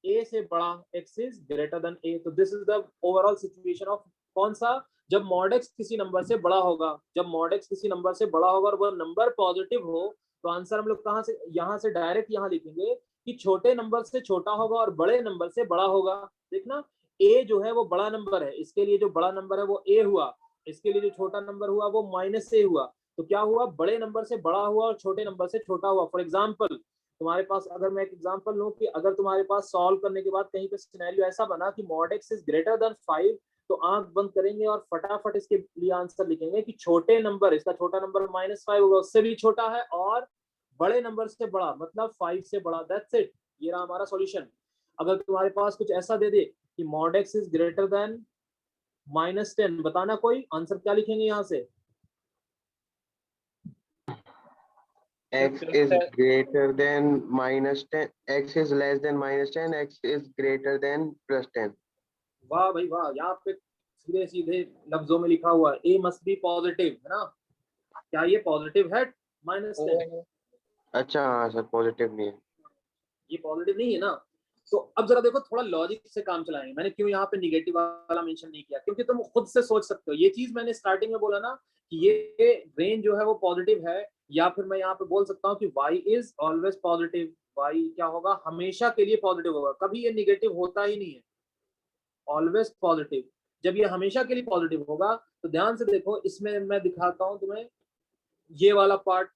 ए से बड़ा, एक्स इज ग्रेटर देन ए। तो this is the overall situation of कौन सा, जब मॉड एक्स किसी नंबर से बड़ा होगा। जब मॉड एक्स किसी नंबर से बड़ा होगा और वो नंबर पॉजिटिव हो, तो आंसर हम लोग कहाँ से, यहाँ से डायरेक्ट यहाँ लिखेंगे कि छोटे नंबर से छोटा होगा और बड़े नंबर से बड़ा होगा। देखना ए जो है वो बड़ा नंबर है, इसके लिए जो बड़ा नंबर है वो ए हुआ, इसके लिए जो छोटा नंबर हुआ वो माइनस ए हुआ। तो क्या हुआ, बड़े नंबर से बड़ा हुआ और छोटे नंबर से छोटा हुआ। फॉर एग्जाम्पल तुम्हारे पास, अगर मैं एक एग्जांपल लूं कि अगर तुम्हारे पास सॉल्व करने के बाद कहीं पे सिनेरियो ऐसा बना कि mod x is greater then 5, तो आंख बंद करेंगे और फटाफट इसके लिए आंसर लिखेंगे कि छोटे नंबर, इसका छोटा नंबर -5 होगा, उससे भी छोटा है, और बड़े नंबर से बड़ा मतलब 5 से बड़ा। दैट्स इट, ये रहा हमारा सॉल्यूशन। अगर तुम्हारे पास कुछ ऐसा दे दे कि mod x is greater then -10, बताना कोई आंसर क्या लिखेंगे यहाँ से? x is greater than -10, x is less than -10, x is greater than +10। वाह भाई वाह, यहाँ पे सीधे सीधे लफ्जों में लिखा हुआ है ए मस्ट बी पॉजिटिव, है ना? क्या ये पॉजिटिव है -10? अच्छा हाँ सर, पॉजिटिव नहीं है, ये पॉजिटिव नहीं है ना। तो अब जरा देखो, थोड़ा लॉजिक से काम चलाएंगे। मैंने क्यों यहाँ पे निगेटिव वाला मेंशन नहीं किया, क्योंकि तुम खुद से सोच सकते हो। ये चीज मैंने स्टार्टिंग में बोला ना कि ये रेंज जो है वो पॉजिटिव है, या फिर मैं यहाँ पे बोल सकता हूँ कि y is always positive. y क्या होगा, हमेशा के लिए पॉजिटिव होगा, कभी ये निगेटिव होता ही नहीं है, ऑलवेज पॉजिटिव। जब ये हमेशा के लिए पॉजिटिव होगा तो ध्यान से देखो, इसमें मैं दिखाता हूं तुम्हें ये वाला पार्ट।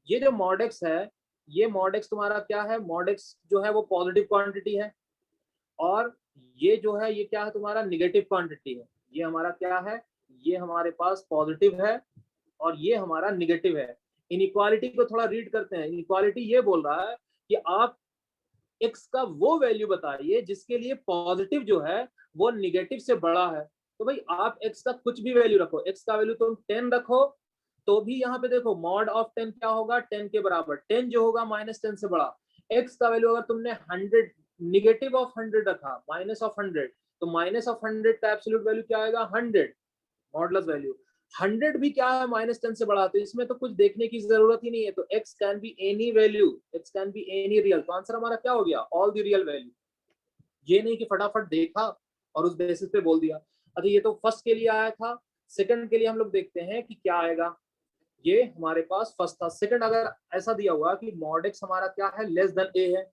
ये जो mod x है, ये mod x तुम्हारा क्या है, mod x जो है वो पॉजिटिव क्वांटिटी है, और ये जो है ये क्या है, तुम्हारा निगेटिव क्वांटिटी है। ये हमारा क्या है, ये हमारे पास पॉजिटिव है और ये हमारा निगेटिव है। इनइक्वालिटी को थोड़ा रीड करते हैं। इनइक्वालिटी ये बोल रहा है कि आप x का वो वैल्यू बताइए जिसके लिए पॉजिटिव जो है वो निगेटिव से बड़ा है। तो भाई आप x का कुछ भी वैल्यू रखो, x का वैल्यू तुम 10 रखो, तो भी यहाँ पे देखो मॉड ऑफ 10 क्या होगा, 10 के बराबर। 10 जो होगा -10 से बड़ा। x का वैल्यू अगर तुमने 100 निगेटिव ऑफ 100 रखा, माइनस ऑफ 100, तो माइनस ऑफ 100 का एब्सोल्यूट वैल्यू क्या आएगा, 100 मॉडुलस वैल्यू। 100 भी क्या है, -10 से बड़ा, तो इसमें तो कुछ देखने की जरूरत ही नहीं है। तो x can be any value, x can be any real. तो आंसर हमारा क्या हो गया, ऑल द रियल वैल्यू। ये नहीं कि फटाफट देखा और उस बेसिस पे बोल दिया। अच्छा, ये तो फर्स्ट के लिए आया था। सेकंड के लिए हम लोग देखते हैं कि क्या आएगा। ये हमारे पास फर्स्ट था। सेकंड अगर ऐसा दिया हुआ कि mod x हमारा क्या है, लेस देन a है,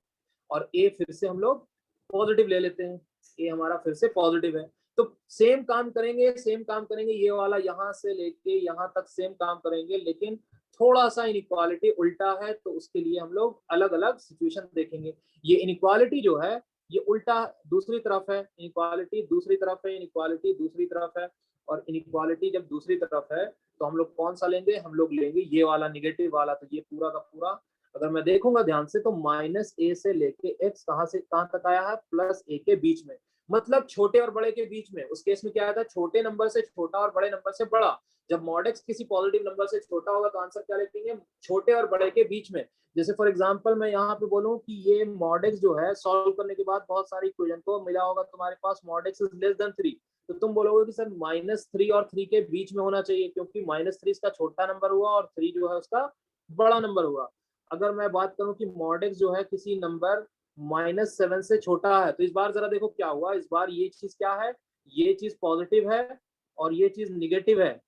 और a फिर से हम लोग पॉजिटिव ले लेते हैं, a हमारा फिर से पॉजिटिव है, तो सेम काम करेंगे, सेम काम करेंगे। ये वाला यहाँ से लेके यहाँ तक सेम काम करेंगे, लेकिन थोड़ा सा इनइक्वालिटी उल्टा है, तो उसके लिए हम लोग अलग अलग सिचुएशन देखेंगे। ये इनइक्वालिटी जो है ये उल्टा दूसरी तरफ है, इनइक्वालिटी दूसरी तरफ है, इनइक्वालिटी दूसरी तरफ है, और इनइक्वालिटी जब दूसरी तरफ है तो हम लोग कौन सा लेंगे, हम लोग लेंगे ये वाला निगेटिव वाला। तो ये पूरा का पूरा अगर मैं देखूंगा ध्यान से तो -a से लेके x कहां से कहां तक आया है, +a के बीच में, मतलब छोटे और बड़े के बीच में। उस केस में क्या आया था, छोटे नंबर से छोटा और बड़े नंबर से बड़ा। जब mod x किसी पॉजिटिव नंबर से छोटा होगा तो आंसर क्या लिखेंगे, छोटे और बड़े के बीच में। जैसे फॉर एग्जांपल मैं यहाँ पे बोलूं कि ये mod x जो है सॉल्व करने के बाद बहुत सारी इक्वेशन को मिला होगा तुम्हारे पास mod x is less than 3, तो तुम बोलोगे कि सर -3 और 3 के बीच में होना चाहिए, क्योंकि -3 इसका छोटा नंबर हुआ और 3 जो है उसका बड़ा नंबर हुआ। अगर मैं बात करूं कि mod x जो है किसी नंबर -7 से छोटा है, तो इस बार जरा देखो क्या हुआ। इस बार ये चीज क्या है, ये चीज पॉजिटिव है और ये चीज निगेटिव है।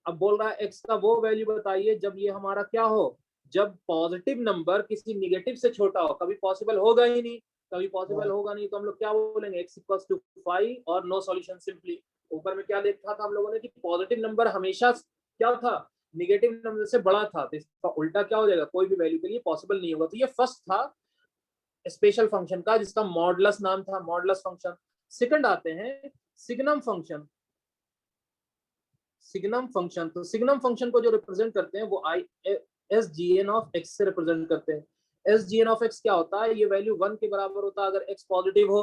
अब बोल रहा है x का वो वैल्यू बताइए जब ये हमारा क्या हो, जब पॉजिटिव नंबर किसी निगेटिव से छोटा हो। कभी पॉसिबल होगा ही नहीं, कभी पॉसिबल होगा नहीं, तो हम लोग क्या बोलेंगे, x = 5 और नो सॉल्यूशन सिंपली। ऊपर में क्या देखा था हम लोगों ने कि पॉजिटिव नंबर हमेशा क्या था, निगेटिव नंबर से बड़ा था, तो इसका उल्टा क्या हो जाएगा, कोई भी वैल्यू के लिए पॉसिबल नहीं होगा। तो ये फर्स्ट था स्पेशल फंक्शन का, जिसका मॉडुलस नाम था, मॉडुलस फंक्शन। सेकंड आते हैं सिग्नम फंक्शन। सिग्नम फंक्शन, तो सिग्नम फंक्शन को जो रिप्रेजेंट करते हैं वो SGN ऑफ x से रिप्रेजेंट करते हैं। SGN ऑफ x क्या होता है, ये वैल्यू 1 के बराबर होता है अगर x पॉजिटिव हो,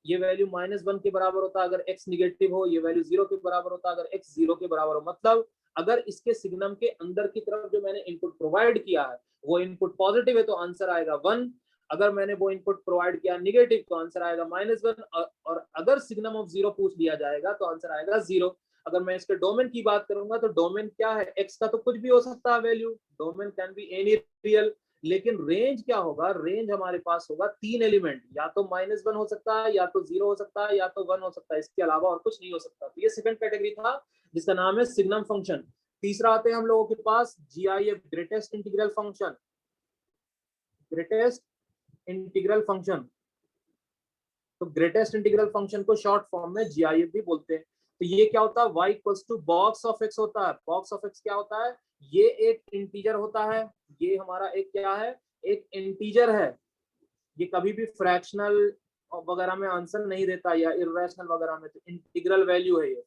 ये वैल्यू -1 के बराबर होता है अगर x निगेटिव हो, ये वैल्यू 0 के बराबर होता है अगर x 0 के बराबर हो। मतलब अगर इसके सिग्नम के अंदर की तरफ जो मैंने इनपुट प्रोवाइड किया है वो इनपुट पॉजिटिव है तो आंसर आएगा 1, अगर मैंने वो इनपुट प्रोवाइड किया नेगेटिव तो आंसर आएगा -1, और अगर सिग्नम ऑफ 0 पूछ लिया जाएगा तो आंसर आएगा 0। अगर मैं इसके डोमेन की बात करूंगा तो डोमेन क्या है, x का तो कुछ भी हो सकता है value, domain can be any real, लेकिन रेंज क्या होगा, रेंज हमारे पास होगा 3 एलिमेंट, या तो -1 हो सकता है, या तो 0 हो सकता है, या तो 1 हो सकता है, इसके अलावा और कुछ नहीं हो सकता। तो ये सेकंड कैटेगरी था जिसका नाम है सिग्नम फंक्शन। तीसरा आते हैं हम लोगों के पास GIF, greatest integral function. Greatest integral function तो ग्रेटेस्ट इंटीग्रल फंक्शन को शॉर्ट फॉर्म में GIF भी बोलते हैं। तो ये क्या होता है, y equals to box of x होता है। बॉक्स ऑफ x क्या होता है, ये एक इंटीजर होता है, ये हमारा एक क्या है, एक इंटीजर है। ये कभी भी फ्रैक्शनल वगैरह में आंसर नहीं देता या इर्रेशनल वगैरह में, तो इंटीग्रल वैल्यू है ये,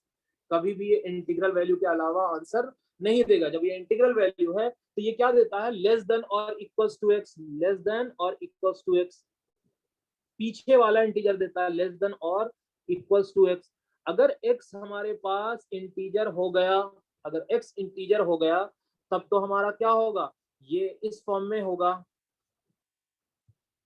कभी भी ये इंटीग्रल वैल्यू के अलावा आंसर नहीं देगा। जब ये इंटीग्रल वैल्यू है तो ये क्या देता है, लेस देन और equals to x, less than और इक्वल्स टू x। पीछे वाला इंटीजर देता है लेस देन और इक्वल्स टू x। अगर x हमारे पास इंटीजर हो गया, अगर x इंटीजर हो गया तब तो हमारा क्या होगा, ये इस फॉर्म में होगा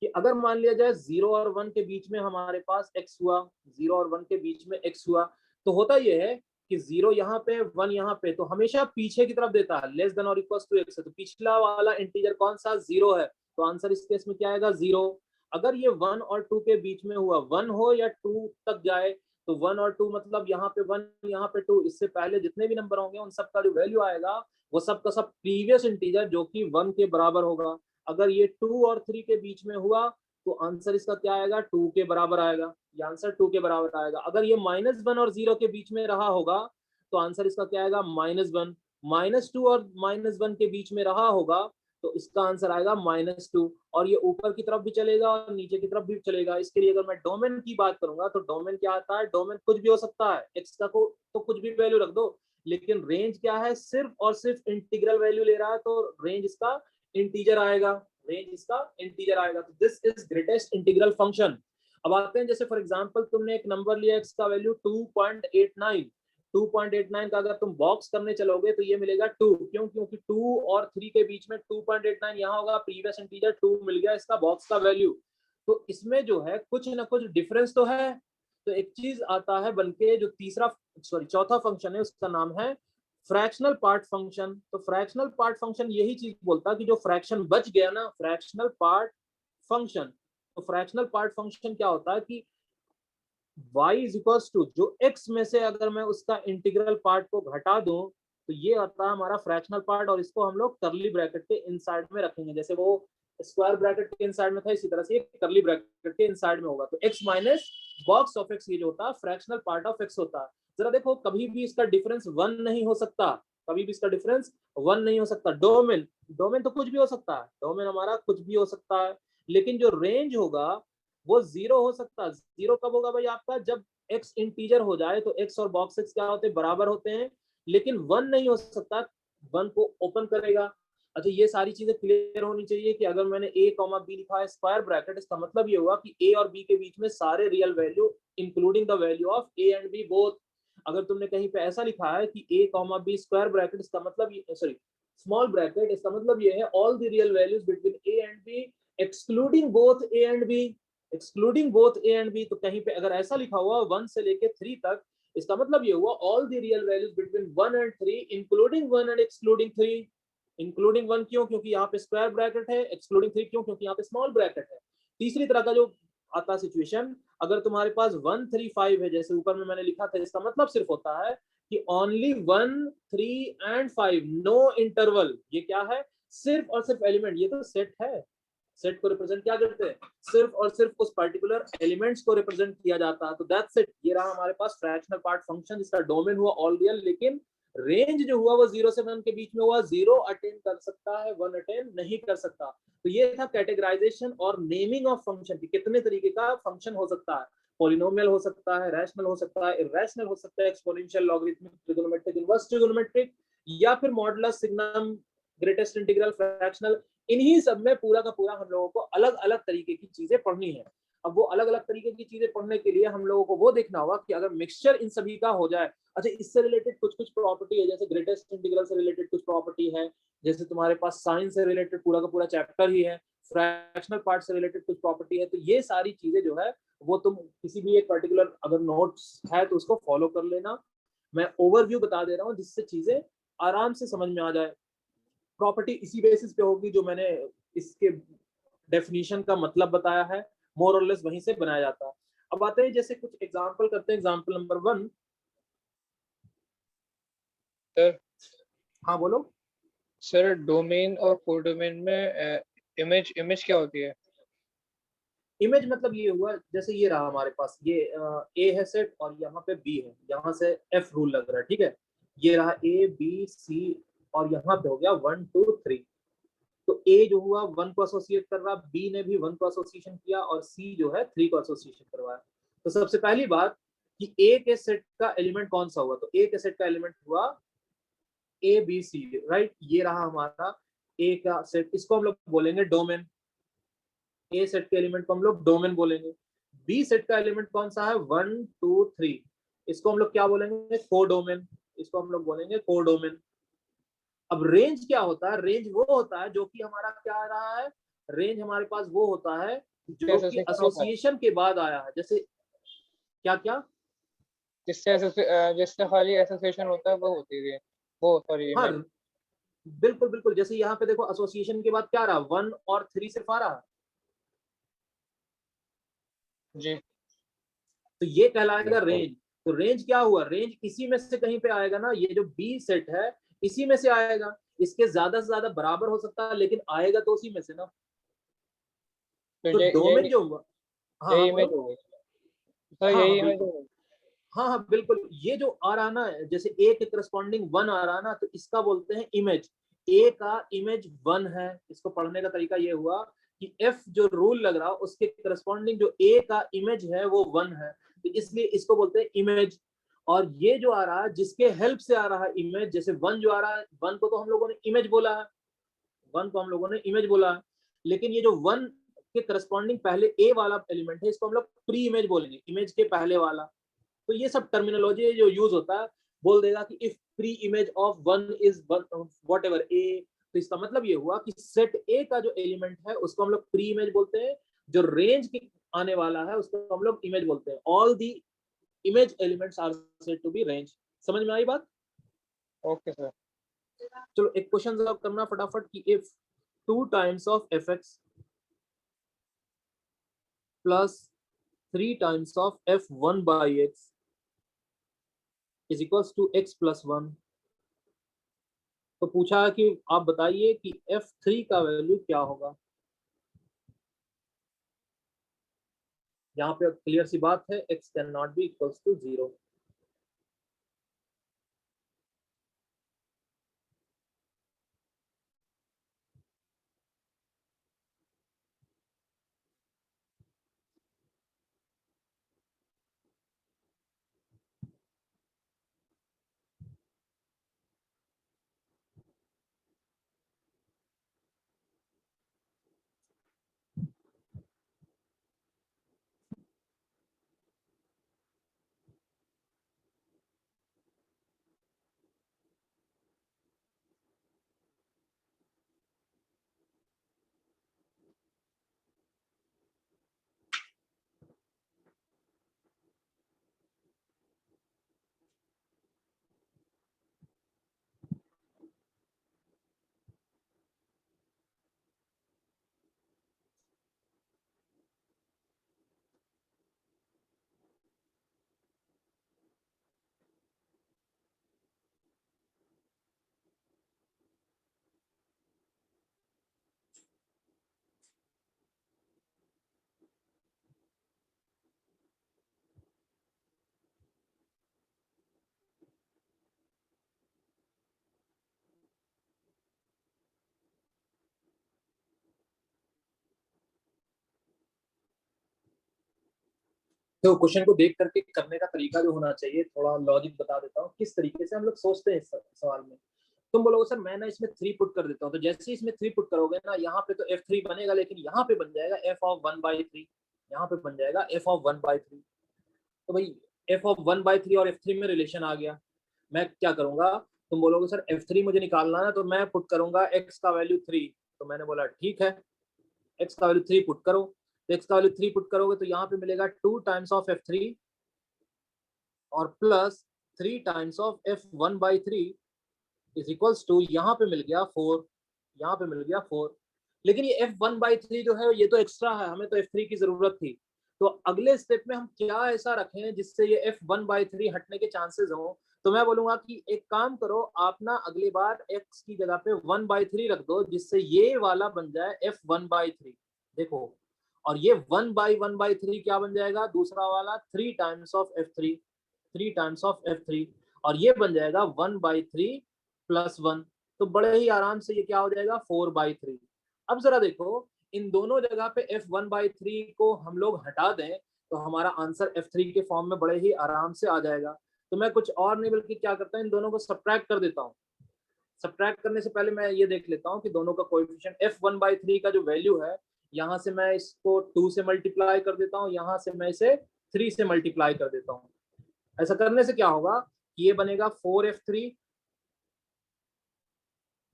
कि अगर मान लिया जाए 0 और 1 के बीच में हमारे पास x हुआ, 0 और 1 के बीच में x हुआ, तो होता ये है कि 0 यहाँ पे 1 यहाँ पे, तो हमेशा पीछे की तरफ देता है, लेस देन और इक्वल्स टू x है, तो पिछला वाला इंटीजर कौन सा, 0 है, तो आंसर इस केस में क्या आएगा, 0। अगर ये 1 और 2 के बीच में हुआ, 1 हो या 2 तक जाए, तो 1 और 2 मतलब यहाँ पे 1 यहाँ पे 2, इससे पहले जितने भी नंबर होंगे उन सब का जो वैल्यू आएगा वो सब का सब प्रीवियस इंटीजर जो कि 1 के बराबर होगा। अगर ये 2 और 3 के बीच में हुआ तो आंसर इसका क्या आएगा, 2 के बराबर आएगा, ये आंसर 2 के बराबर आएगा। अगर ये -1 और 0 के बीच में रहा होगा तो आंसर इसका क्या आएगा, -1। -2 और -1 के बीच में रहा होगा तो इसका आंसर आएगा -2, और ये ऊपर की तरफ भी चलेगा और नीचे की तरफ भी चलेगा। इसके लिए अगर मैं डोमेन की बात करूंगा तो डोमेन क्या आता है, डोमेन कुछ भी हो सकता है, एक्स का को तो कुछ भी वैल्यू रख दो, लेकिन रेंज क्या है, सिर्फ और सिर्फ इंटीग्रल वैल्यू ले रहा है तो रेंज इसका इंटीजर आएगा, रेंज इसका इंटीजर आएगा। तो this is greatest integral function. अब आते हैं, जैसे फॉर एग्जांपल तुमने एक नंबर लिया x का वैल्यू 2.89, 2.89 का अगर तुम बॉक्स करने चलोगे तो ये मिलेगा 2, क्यों, क्योंकि 2 और 3 के बीच में 2.89 यहाँ होगा, प्रीवियस इंटीजर 2 मिल गया इसका बॉक्स का वैल्यू। तो इसमें जो है कुछ ना कुछ डिफरेंस तो है। तो एक चीज आता है बल्कि जो चौथा फंक्शन है उसका नाम है फ्रैक्शनल पार्ट फंक्शन। तो फ्रैक्शनल पार्ट फंक्शन यही चीज बोलता है कि जो फ्रैक्शन बच गया ना, फ्रैक्शनल पार्ट फंक्शन, तो फ्रैक्शनल पार्ट फंक्शन क्या होता है कि y इज इक्वल्स टू जो x में से अगर मैं उसका इंटीग्रल पार्ट को घटा दूं तो ये आता है हमारा फ्रैक्शनल पार्ट, और इसको हम लोग करली ब्रैकेट के इनसाइड में रखेंगे। जैसे वो स्क्वायर ब्रैकेट के इनसाइड में था, इसी तरह से ये करली ब्रैकेट के इनसाइड में होगा। तो x minus box of x ये जो होता है फ्रैक्शनल पार्ट ऑफ x होता है। जरा देखो, कभी भी इसका डिफरेंस 1 नहीं हो सकता, कभी भी इसका डिफरेंस 1 नहीं हो सकता। डोमेन, डोमेन तो कुछ भी हो सकता है, डोमेन हमारा कुछ भी हो सकता है, लेकिन जो रेंज होगा वो 0 हो सकता है। 0 कब होगा भाई आपका, जब x इंटीजर हो जाए, तो x और बॉक्स x क्या होते हैं, बराबर होते हैं, लेकिन 1 नहीं हो सकता, 1 को ओपन करेगा। अच्छा, ये सारी चीजें क्लियर होनी चाहिए कि अगर मैंने a, b लिखा है स्क्वायर ब्रैकेट, इसका मतलब ये हुआ कि a और b के बीच में सारे real value including the value of a and b both. अगर तुमने कहीं पे ऐसा लिखा है कि a, b स्क्वायर ब्रैकेट, इसका मतलब सॉरी स्मॉल ब्रैकेट, इसका मतलब ये है all the real values between a and b excluding both a and b, excluding both a and b। तो कहीं पे अगर ऐसा लिखा हुआ 1 से लेके 3 तक, इसका मतलब ये हुआ all the real values between 1 and 3 including 1 and excluding 3। Including 1 क्यों, क्योंकि यहाँ पे स्क्वायर ब्रैकेट है, एक्सक्लूडिंग 3 क्यों, क्योंकि यहाँ पे स्मॉल ब्रैकेट है। तीसरी तरह का जो आता सिचुएशन, अगर तुम्हारे पास 1 3 5 है, जैसे ऊपर में मैंने लिखा था, इसका मतलब सिर्फ होता है कि ओनली 1 3 एंड 5, नो इंटरवल। ये क्या है, सिर्फ और सिर्फ एलिमेंट, ये तो सेट है, सेट को रिप्रेजेंट क्या करते हैं, सिर्फ और सिर्फ उस पर्टिकुलर एलिमेंट्स को रिप्रेजेंट किया जाता है। तो दैट्स इट, ये रहा हमारे पास फ्रैक्शनल पार्ट फंक्शन, जिसका डोमेन हुआ ऑल रियल, लेकिन रेंज जो हुआ वो 0 से 1 के बीच में हुआ, 0 अटेन कर सकता है, 1 अटेन नहीं कर सकता। तो ये था कैटेगराइजेशन और नेमिंग ऑफ फंक्शन की, कितने तरीके का फंक्शन हो सकता है, पॉलिनोमियल हो सकता है, रैशनल हो सकता है, इरैशनल हो सकता है, exponential, logarithmic, trigonometric, inverse trigonometric, या फिर modulus, signum, greatest integral, fractional. इन्हीं सब में पूरा का पूरा हम लोगों को अलग अलग तरीके की चीजें पढ़नी है। अब वो अलग अलग तरीके की चीजें पढ़ने के लिए हम लोगों को वो देखना होगा कि अगर मिक्सचर इन सभी का हो जाए, अच्छा इससे रिलेटेड कुछ कुछ प्रॉपर्टी है, जैसे ग्रेटेस्ट इंटीग्रल से रिलेटेड कुछ प्रॉपर्टी है, जैसे तुम्हारे पास साइंस से रिलेटेड पूरा का पूरा चैप्टर ही है, फ्रैक्शनल पार्ट से रिलेटेड कुछ प्रॉपर्टी है। तो ये सारी चीजें जो है वो तुम किसी भी एक पर्टिकुलर अगर नोट्स है तो उसको फॉलो कर लेना। मैं ओवरव्यू बता दे रहा हूँ जिससे चीजें आराम से समझ में आ जाए। प्रॉपर्टी इसी बेसिस पे होगी जो मैंने इसके डेफिनेशन का मतलब बताया है, मोर और लेस वहीं से बनाया जाता है। अब आते हैं, जैसे कुछ एग्जांपल करते हैं। Example number 1। सर, हाँ बोलो। सर डोमेन और कोडोमेन में इमेज क्या होती है? इमेज मतलब ये हुआ, जैसे ये रहा हमारे पास, ये ए है सेट और यहाँ पे बी है, यहाँ से एफ रूल लग रहा है, ठीक है। ये रहा ए बी सी और यहाँ पे हो गया 1 2 3। तो ए जो हुआ 1 को एसोसिएट कर रहा, बी ने भी 1 को एसोसिएशन किया और सी जो है 3 को एसोसिएशन करवाया। तो सबसे पहली बात कि ए के सेट का एलिमेंट कौन सा हुआ, तो ए के सेट का एलिमेंट हुआ ए बी सी, राइट। ये रहा हमारा ए का सेट, इसको हम लोग बोलेंगे डोमेन। ए सेट के एलिमेंट को हम लोग डोमेन बोलेंगे। बी सेट का एलिमेंट कौन सा है 1 2 3, इसको हम लोग क्या बोलेंगे, कोडोमेन। इसको हम लोग बोलेंगे कोडोमेन। अब रेंज क्या होता है, रेंज वो होता है जो कि हमारा क्या आ रहा है, रेंज हमारे पास वो होता है जो कि एसोसिएशन के बाद आया है। जैसे क्या क्या, जिससे खाली एसोसिएशन होता है वो होती है, वो सॉरी हाँ बिल्कुल बिल्कुल। जैसे यहाँ पे देखो एसोसिएशन के बाद क्या रहा, 1 और 3 सिर्फ आ रहा, जी। तो ये कहलाएगा रेंज। तो रेंज क्या हुआ, रेंज इसी में से कहीं पे आएगा ना, ये जो बी सेट है इसी में से आएगा। इसके ज्यादा से ज्यादा बराबर हो सकता है लेकिन आएगा तो उसी में से ना। तो डोमेन जो हुआ, हाँ यही हाँ इमेज बोलो। हो गई सर, हाँ यही हाँ इमेज बिल्कुल, हो गई। हाँ हाँ बिल्कुल। ये जो आ रहा ना, जैसे ए के करस्पॉन्डिंग 1 आ रहा ना, तो इसका बोलते हैं इमेज। ए का इमेज 1 है। इसको पढ़ने का तरीका ये हुआ कि एफ जो रूल लग रहा उसके करस्पॉन्डिंग जो ए का इमेज है वो 1 है, तो इसलिए इसको बोलते हैं इमेज। और ये जो आ रहा है जिसके हेल्प से आ रहा है इमेज, जैसे 1 जो आ रहा है, 1 को तो हम लोगों ने इमेज बोला है, 1 को हम लोगों ने इमेज बोला है। लेकिन ये जो 1 के करस्पॉन्डिंग पहले ए वाला एलिमेंट है, इसको हम लोग प्री इमेज बोलेंगे, इमेज के पहले वाला। तो ये सब टर्मिनोलॉजी जो यूज होता है, बोल देगा कि if pre image of 1 is whatever a, तो इसका मतलब ये हुआ कि सेट ए का जो एलिमेंट है उसको हम लोग प्री इमेज बोलते हैं, जो रेंज के आने वाला है उसको हम लोग इमेज बोलते हैं। All the image elements are said to be range. समझ में आई बात? Okay sir. चलो एक क्वेश्चन जवाब करना फटाफट कि if 2 times of F X plus 3 times of f1 by x is equals to x plus 1, तो पूछा कि आप बताइए कि f3 का वैल्यू क्या होगा। यहाँ पे क्लियर सी बात है, x can not be equals to 0। तो क्वेश्चन को देख करके करने का तरीका जो होना चाहिए, थोड़ा लॉजिक बता देता हूँ किस तरीके से हम लोग सोचते हैं इस सवाल में। तुम बोलोगे सर मैं ना इसमें 3 पुट कर देता हूँ, तो जैसे ही इसमें 3 पुट करोगे ना, यहाँ पे तो f3 बनेगा, लेकिन यहाँ पे बन जाएगा f ऑफ 1/3, यहाँ पे बन जाएगा f ऑफ 1/3। तो भाई f ऑफ 1/3 और f3 में रिलेशन आ गया। मैं क्या करूंगा, तुम बोलोगे सर f3 मुझे निकालना है, तो मैं पुट करूंगा x का वैल्यू 3। तो मैंने बोला ठीक है, x का वैल्यू 3 पुट करो। तो x का वैल्यू 3 पुट करोगे तो यहाँ पे मिलेगा 2 टाइम्स ऑफ f3 और plus 3 times of f1/3 is equals to, यहाँ पे मिल गया 4, यहाँ पे मिल गया 4। लेकिन ये f1/3 जो है ये तो एक्स्ट्रा है, हमें तो f3 की जरूरत थी। तो अगले स्टेप में हम क्या ऐसा रखें जिससे ये f1/3 हटने के चांसेस हों। तो मैं बोलूंगा कि एक काम करो, आप ना अगली बार x की जगह पे 1/3 रख दो, जिससे ये वाला बन जाए f1/3। देखो, और ये 1/1/3 क्या बन जाएगा, दूसरा वाला 3 times of F3, 3 times of F3, और ये बन जाएगा 1/3 प्लस 1। तो बड़े ही आराम से ये क्या हो जाएगा, 4/3। अब जरा देखो, इन दोनों जगह पे F1/3 को हम लोग हटा दें तो हमारा आंसर F3 के फॉर्म में बड़े ही आराम से आ जाएगा। तो मैं कुछ और नहीं बल्कि क्या करता हूँ, इन दोनों को सब्ट्रैक्ट कर देता हूँ। सब्ट्रैक्ट करने से पहले मैं ये देख लेता हूँ कि दोनों का कोएफिशिएंट F1/3 का जो वैल्यू है, यहाँ से मैं इसको 2 से मल्टीप्लाई कर देता हूँ, यहाँ से मैं इसे 3 से मल्टीप्लाई कर देता हूँ। ऐसा करने से क्या होगा, ये बनेगा 4F3,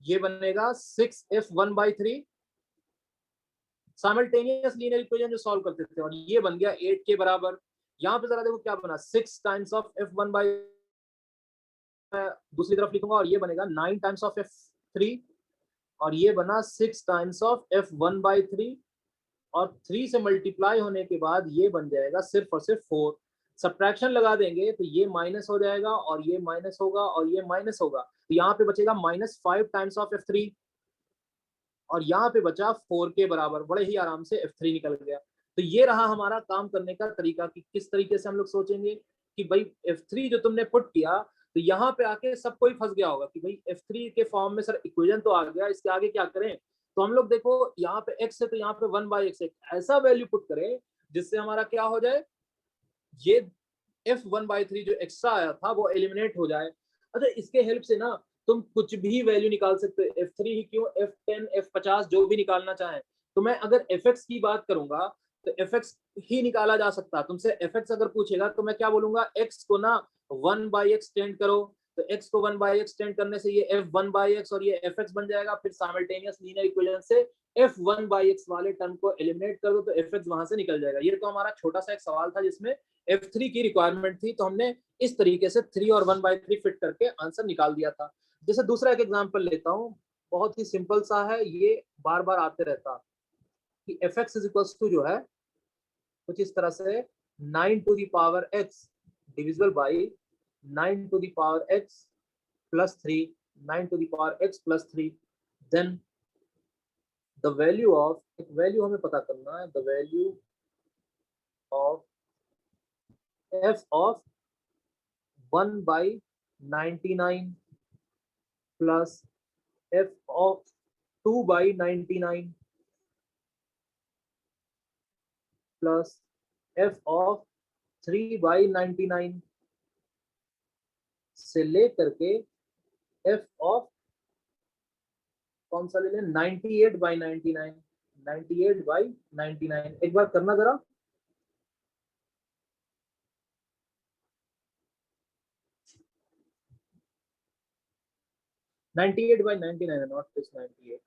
ये बनेगा 6F1/3, साइमल्टेनियस लीनियर इक्वेशन जो सॉल्व करते थे, और ये बन गया 8 के बराबर। यहाँ पे जरा देखो क्या बना, 6 टाइम्स ऑफ F1/, दूसरी तरफ लिखूंगा, और ये बनेगा 9 टाइम्स ऑफ F3, और ये बना 6 टाइम्स ऑफ F1/3, और 3 से मल्टीप्लाई होने के बाद ये बन जाएगा सिर्फ और सिर्फ 4। सब्ट्रैक्शन लगा देंगे तो ये माइनस हो जाएगा, और ये माइनस होगा, और ये माइनस होगा, तो यहाँ पे बचेगा -5 टाइम्स ऑफ F3, और यहाँ पे बचा 4 के बराबर। बड़े ही आराम से F3 निकल गया। तो ये रहा हमारा काम करने का तरीका कि किस तरीके से हम लोग सोचेंगे कि भाई F3 जो तुमने पुट किया, तो यहाँ पे आके सब कोई फंस गया होगा कि भाई F3 के फॉर्म में सर इक्वेशन तो आ गया, इसके आगे क्या करें। तो हम लोग देखो यहाँ पे x है तो यहाँ पे 1/x एक ऐसा वैल्यू पुट करें जिससे हमारा क्या हो जाए, ये F1/3 जो एक्स्ट्रा आया था वो एलिमिनेट हो जाए। अच्छा, इसके हेल्प से ना तुम कुछ भी वैल्यू निकाल सकते हो, F3 ही क्यों, F10 F50 जो भी निकालना चाहें। तो मैं अगर Fx की बात करूंगा तो Fx ही निकाला जा सकता है। तुमसे Fx अगर पूछेगा तो मैं क्या बोलूंगा, x को ना 1/x टेंड करो, तो x को 1/x टेंड करने से ये F1/x और ये Fx बन जाएगा। फिर साइमल्टेनियस लीनियर इक्वेशन से F1/x वाले टर्म को एलिमिनेट कर दो तो Fx वहां से निकल जाएगा। ये तो हमारा छोटा सा एक सवाल था जिसमें F3 की रिक्वायरमेंट थी, तो हमने इस तरीके से 3 और 1/3 फिट करके आंसर निकाल दिया था। जैसे दूसरा एक एग्जांपल लेता हूँ, बहुत ही सिंपल सा है, ये बार बार आते रहता कि Fx इज इक्वल्स टू जो है कुछ इस तरह से 9 to the power x divisible by 9 to the power x plus 3, 9 to the power x plus 3। Then the value of, एक वैल्यू हमें पता करना है, द वैल्यू ऑफ f ऑफ 1/99 plus f of 2/99 plus f of 3/99 से लेकर के f of कौन सा ले लें, 98/99, 98/99। एक बार करना जरा, (98/99) not this 98।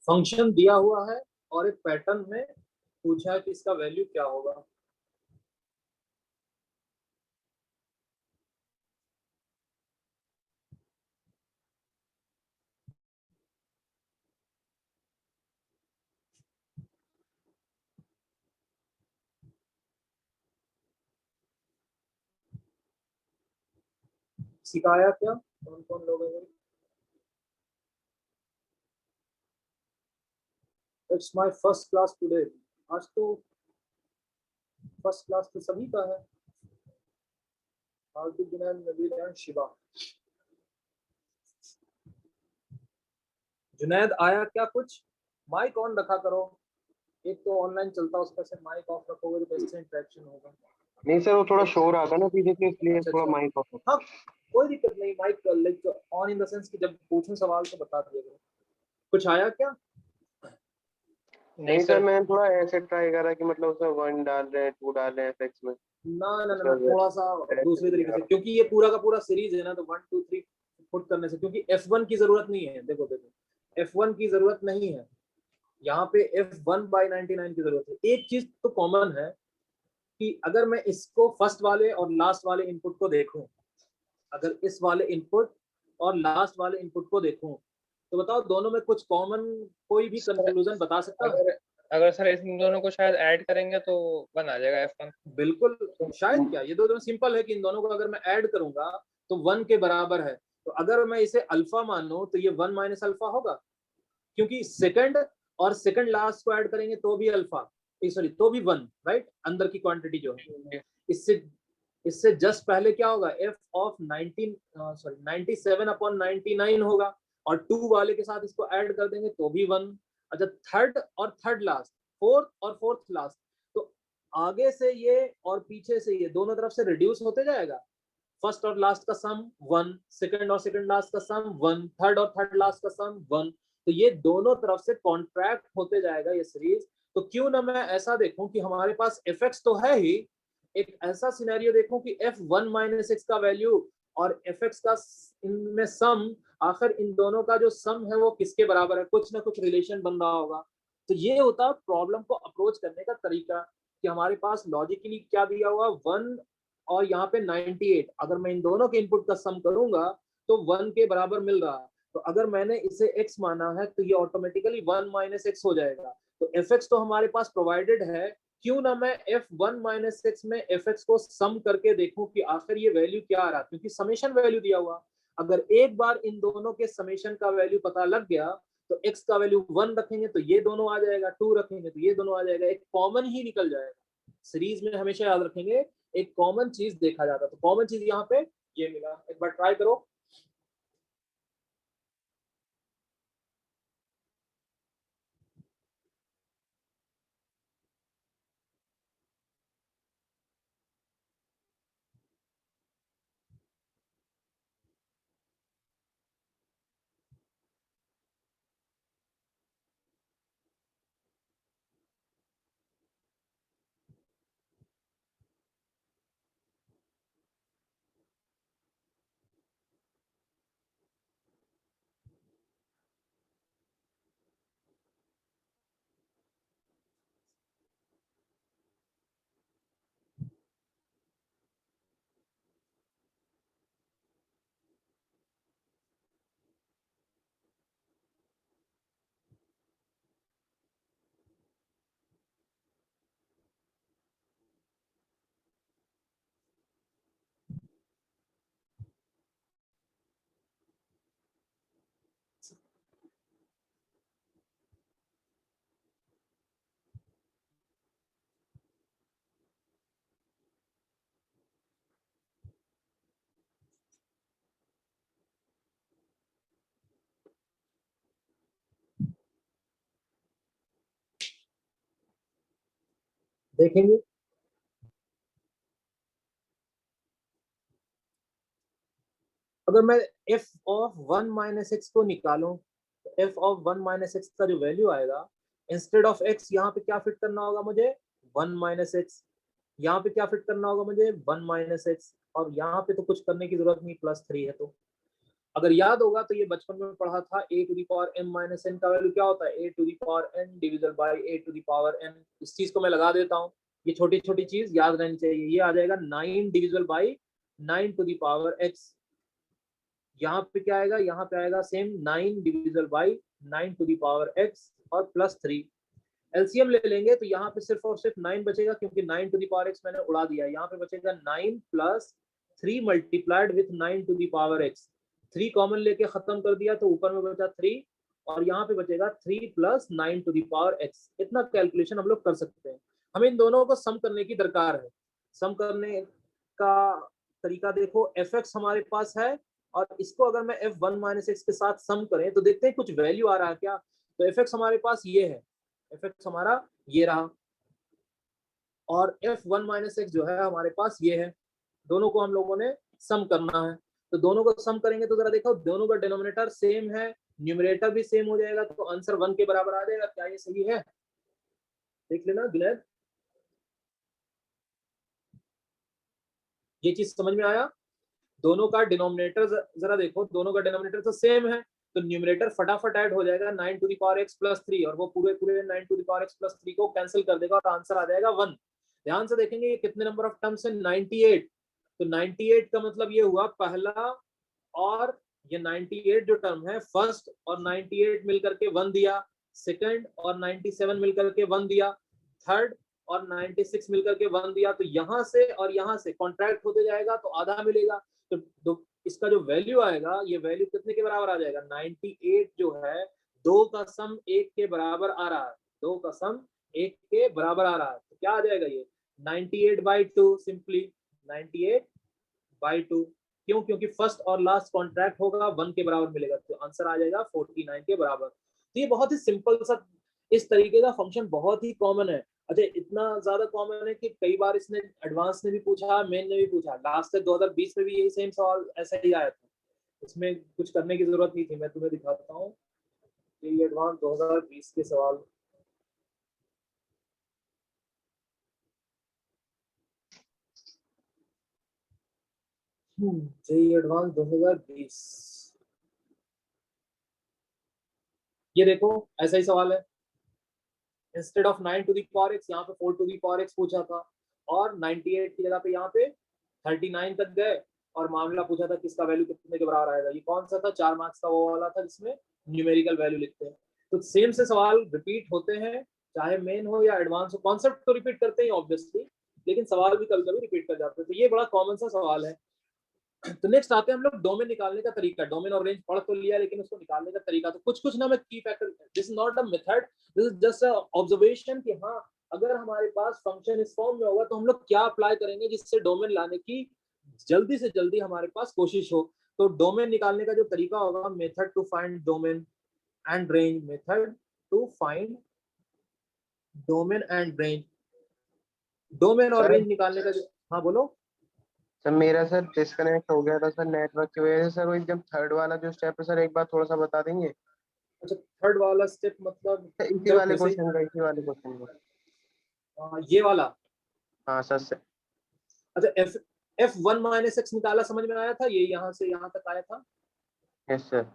फंक्शन दिया हुआ है और एक पैटर्न में पूछा है कि इसका वैल्यू क्या होगा। सिखाया क्या, कौन कौन लोग हैं? It's my first class today. आज तो फर्स्ट क्लास तो सभी का है। हार्दिक, जुनैद, नबील एंड शिवा। जुनैद आया क्या कुछ? माइक ऑन रखा करो, एक तो ऑनलाइन चलता है उसका से माइक ऑफ रखोगे तो कैसे इंटरेक्शन होगा? नहीं सर, वो थोड़ा शोर आता ना पीछे से, इसलिए अच्छा, थोड़ा अच्छा। Mic off. हाँ, कोई दिक्कत नहीं, mic like on in the sense कि जब पूछूं सवाल तो बता दिया करो। कुछ आया क्या? नहीं सर, मैं थोड़ा ऐसे ट्राई करा कि मतलब उसमें 1 डाल रहे हैं, 2 डाल रहे हैं एफएक्स में। ना ना ना, सर थोड़ा सा ऐसे दूसरी नहीं तरीके आ से, रहा। क्योंकि ये पूरा का पूरा सीरीज है ना, तो 1 2 3 पुट करने से, क्योंकि F1 की जरूरत नहीं है। देखो देखो, F1 की जरूरत नहीं है यहाँ पे, F1/99 की जरूरत है। एक चीज तो कॉमन है कि अगर मैं इसको फर्स्ट वाले और लास्ट वाले इनपुट को देखूं, अगर इस वाले इनपुट और लास्ट वाले इनपुट को देखूं, तो बताओ दोनों में कुछ कॉमन, कोई भी कंक्लूजन बता सकता है? अगर अगर सर इन दोनों को शायद ऐड करेंगे तो बन आ जाएगा F1। बिल्कुल, शायद क्या, ये दोनों सिंपल है कि इन दोनों को अगर मैं ऐड करूंगा तो 1 के बराबर है। तो अगर मैं इसे अल्फा मानूं तो ये 1 माइनस अल्फा होगा, क्योंकि सेकंड और सेकंड लास्ट को ऐड करेंगे तो भी अल्फा, सॉरी तो भी 1, राइट, अंदर की क्वांटिटी जो है। इससे इससे जस्ट पहले क्या होगा, एफ ऑफ 97/99 होगा, और 2 वाले के साथ इसको ऐड कर देंगे तो भी 1। अच्छा, थर्ड और थर्ड लास्ट, फोर्थ और फोर्थ लास्ट, तो आगे से ये और पीछे से ये दोनों तरफ से रिड्यूस होते जाएगा। फर्स्ट और लास्ट का सम 1, सेकंड और सेकंड लास्ट का सम 1, थर्ड और थर्ड लास्ट का सम 1। तो ये दोनों तरफ से कॉन्ट्रैक्ट होते जाएगा ये सीरीज। तो क्यों ना मैं ऐसा देखूं कि हमारे पास fx तो है ही, एक ऐसा सिनेरियो देखूं कि f1 - x का वैल्यू और fx का इनमें सम, आखिर इन दोनों का जो सम है वो किसके बराबर है, कुछ ना कुछ रिलेशन बन रहा होगा। तो ये होता प्रॉब्लम को अप्रोच करने का तरीका, कि हमारे पास लॉजिकली क्या दिया हुआ 1 और यहाँ पे 98, अगर मैं इन दोनों के इनपुट का सम करूंगा तो 1 के बराबर मिल रहा है। तो अगर मैंने इसे x माना है तो ये ऑटोमेटिकली 1 - x हो जाएगा। तो fx तो हमारे पास प्रोवाइडेड है, क्यों ना मैं f1 - x में fx को सम करके देखूं कि आखिर ये वैल्यू क्या आ रहा, क्योंकि समेशन वैल्यू दिया हुआ। अगर एक बार इन दोनों के समेशन का वैल्यू पता लग गया तो x का वैल्यू 1 रखेंगे तो ये दोनों आ जाएगा, 2 रखेंगे तो ये दोनों आ जाएगा, एक कॉमन ही निकल जाएगा। सीरीज में हमेशा याद रखेंगे एक कॉमन चीज देखा जाता है, तो कॉमन चीज यहाँ पे ये मिला। एक बार ट्राई करो। देखेंगे अगर मैं f ऑफ 1 - x को निकालूं तो f ऑफ 1 - x का जो वैल्यू आएगा, इंस्टेड ऑफ x यहाँ पे क्या फिट करना होगा मुझे, 1 - x। यहाँ पे क्या फिट करना होगा मुझे, 1 - x, और यहाँ पे तो कुछ करने की जरूरत नहीं, +3 है। तो अगर याद होगा तो ये बचपन में पढ़ा था, a⁻m - n का वैल्यू क्या होता है, a⁻n डिविजल बाय a⁻n। इस चीज को मैं लगा देता हूँ, ये छोटी छोटी चीज याद रहनी चाहिए। ये आ जाएगा 9 डिविजल बाई 9⁻x। यहाँ पे क्या आएगा, यहाँ पे आएगा सेम 9 डिविजल बाई 9⁻x और +3। एलसीएम ले लेंगे तो यहाँ पे सिर्फ और सिर्फ 9 बचेगा, क्योंकि 9⁻x मैंने उड़ा दिया। यहाँ पे बचेगा 9 + 3 multiplied with 9 to the power x। 3 common लेके खत्म कर दिया तो ऊपर में बचा 3 और यहाँ पे बचेगा 3 plus 9 to the power x। इतना कैलकुलेशन हम लोग कर सकते हैं। हमें इन दोनों को सम करने की दरकार है। सम करने का तरीका देखो, fx हमारे पास है और इसको अगर मैं f1 माइनस एक्स के साथ सम करें तो देखते हैं कुछ वैल्यू आ रहा है क्या। तो fx हमारे पास ये है, fx हमारा ये रहा और f1 माइनस एक्स जो है हमारे पास ये है। दोनों को हम लोगों ने सम करना है, तो दोनों को सम करेंगे तो जरा देखो दोनों का डिनोमिनेटर सेम है, न्यूमरेटर भी सेम हो जाएगा, तो आंसर 1 के बराबर आ जाएगा। क्या ये सही है? देख लेना जुनैद, ये चीज समझ में आया? दोनों का डिनोमिनेटर जरा देखो, दोनों का डिनोमिनेटर तो सेम है, तो न्यूमरेटर फटाफट ऐड हो जाएगा 9 to the power x plus 3 और वो पूरे 9 to the power x plus 3 को कैंसिल कर देगा और आंसर आ जाएगा 1। ध्यान से देखेंगे ये कितने नंबर ऑफ टर्म्स है, 98। तो 98 का मतलब ये हुआ पहला और ये 98 जो टर्म है, फर्स्ट और 98 मिलकर के 1 दिया, सेकंड और 97 मिलकर के 1 दिया, थर्ड और 96 मिलकर के 1 दिया। तो यहाँ से और यहाँ से कॉन्ट्रैक्ट होते जाएगा तो आधा मिलेगा। तो इसका जो वैल्यू आएगा, ये वैल्यू कितने के बराबर आ जाएगा? 98 जो है 2 का सम 1 के बराबर आ रहा है, 2 का सम 1 के बराबर आ रहा है। तो क्या आ जाएगा ये 98/2, सिंपली 98/2। क्यों? क्योंकि फर्स्ट और लास्ट कॉन्ट्रैक्ट होगा 1 के बराबर मिलेगा, तो आंसर आ जाएगा 49 के बराबर। तो ये बहुत ही सिंपल सा इस तरीके का फंक्शन बहुत ही कॉमन है। अच्छा, इतना ज्यादा कॉमन है कि कई बार इसने एडवांस ने भी पूछा, मेन ने भी पूछा, लास्ट तक 2020 में भी यही सेम सवाल ऐसा ही आया था। इसमें कुछ करने की जरूरत नहीं थी। मैं तुम्हें दिखाता हूँ ये एडवांस 2020 के सवाल। जेईई एडवांस 2020, ये देखो ऐसा ही सवाल है। Instead of 9 to the power x यहाँ पे 4 टू द पावर x पूछा था और 98 की जगह पे यहाँ पे 39 तक गए और मामला पूछा था किसका वैल्यू कितने के बराबर आएगा। ये कौन सा था? 4 मार्क्स का वो वाला था जिसमें न्यूमेरिकल वैल्यू लिखते हैं। तो सेम से सवाल रिपीट होते हैं, चाहे मेन हो या एडवांस हो। कॉन्सेप्ट तो रिपीट करते हैं ऑब्वियसली, लेकिन सवाल भी कभी कभी रिपीट कर जाते हैं। तो ये बड़ा कॉमन सा सवाल है। तो नेक्स्ट आते हैं हम लोग डोमेन निकालने का तरीका। डोमेन और रेंज पढ़ तो लिया, लेकिन उसको निकालने का तरीका तो कुछ ना मैं की factor, this is not a method, this is just a observation कि हाँ अगर हमारे पास फंक्शन इस फॉर्म में होगा तो हम लोग क्या अप्लाई करेंगे जिससे डोमेन लाने की जल्दी से जल्दी हमारे पास कोशिश हो। तो डोमेन निकालने का जो तरीका होगा, method to find domain and range, method to find domain and range. Domain और रेंज निकालने का जो, हाँ बोलो सर मेरा सर डिस्कनेक्ट हो गया था सर नेटवर्क की वजह से। सर वो एकदम थर्ड वाला जो स्टेप है सर एक बार थोड़ा सा बता देंगे? अच्छा, थर्ड वाला स्टेप मतलब इसी वाले क्वेश्चन का, इसी वाले क्वेश्चन का, ये वाला। हाँ सर। अच्छा, f1 माइनस एक्स निकाला, समझ में आया था? ये यहाँ से यहाँ तक आया था। Yes sir.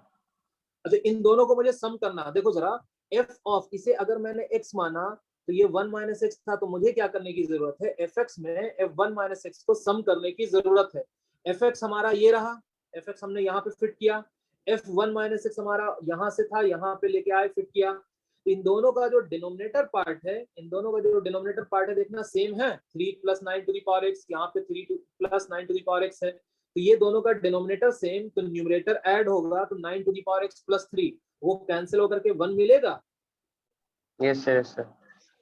अच्छा, इन दोनों को मुझे सम करना। देखो जरा, f ऑफ इसे अगर मैंने x माना तो ये 1 माइनस एक्स था, तो मुझे क्या करने की जरूरत है? fx में f1 माइनस एक्स को सम करने की जरूरत है। fx हमारा ये रहा, fx हमने यहाँ पे फिट किया, f1 माइनस एक्स हमारा यहाँ से था, यहाँ पे लेके आए, फिट किया। तो इन दोनों का जो डिनोमिनेटर पार्ट है, इन दोनों का जो डिनोमिनेटर पार्ट है देखना सेम है, 3 plus 9 to the power X, यहाँ पे 3 plus 9 to the power X है। तो ये दोनों का डिनोमिनेटर सेम, तो न्यूमरेटर ऐड होगा तो 9 to the power X plus 3 वो कैंसिल होकर के 1 मिलेगा। Yes sir, yes sir.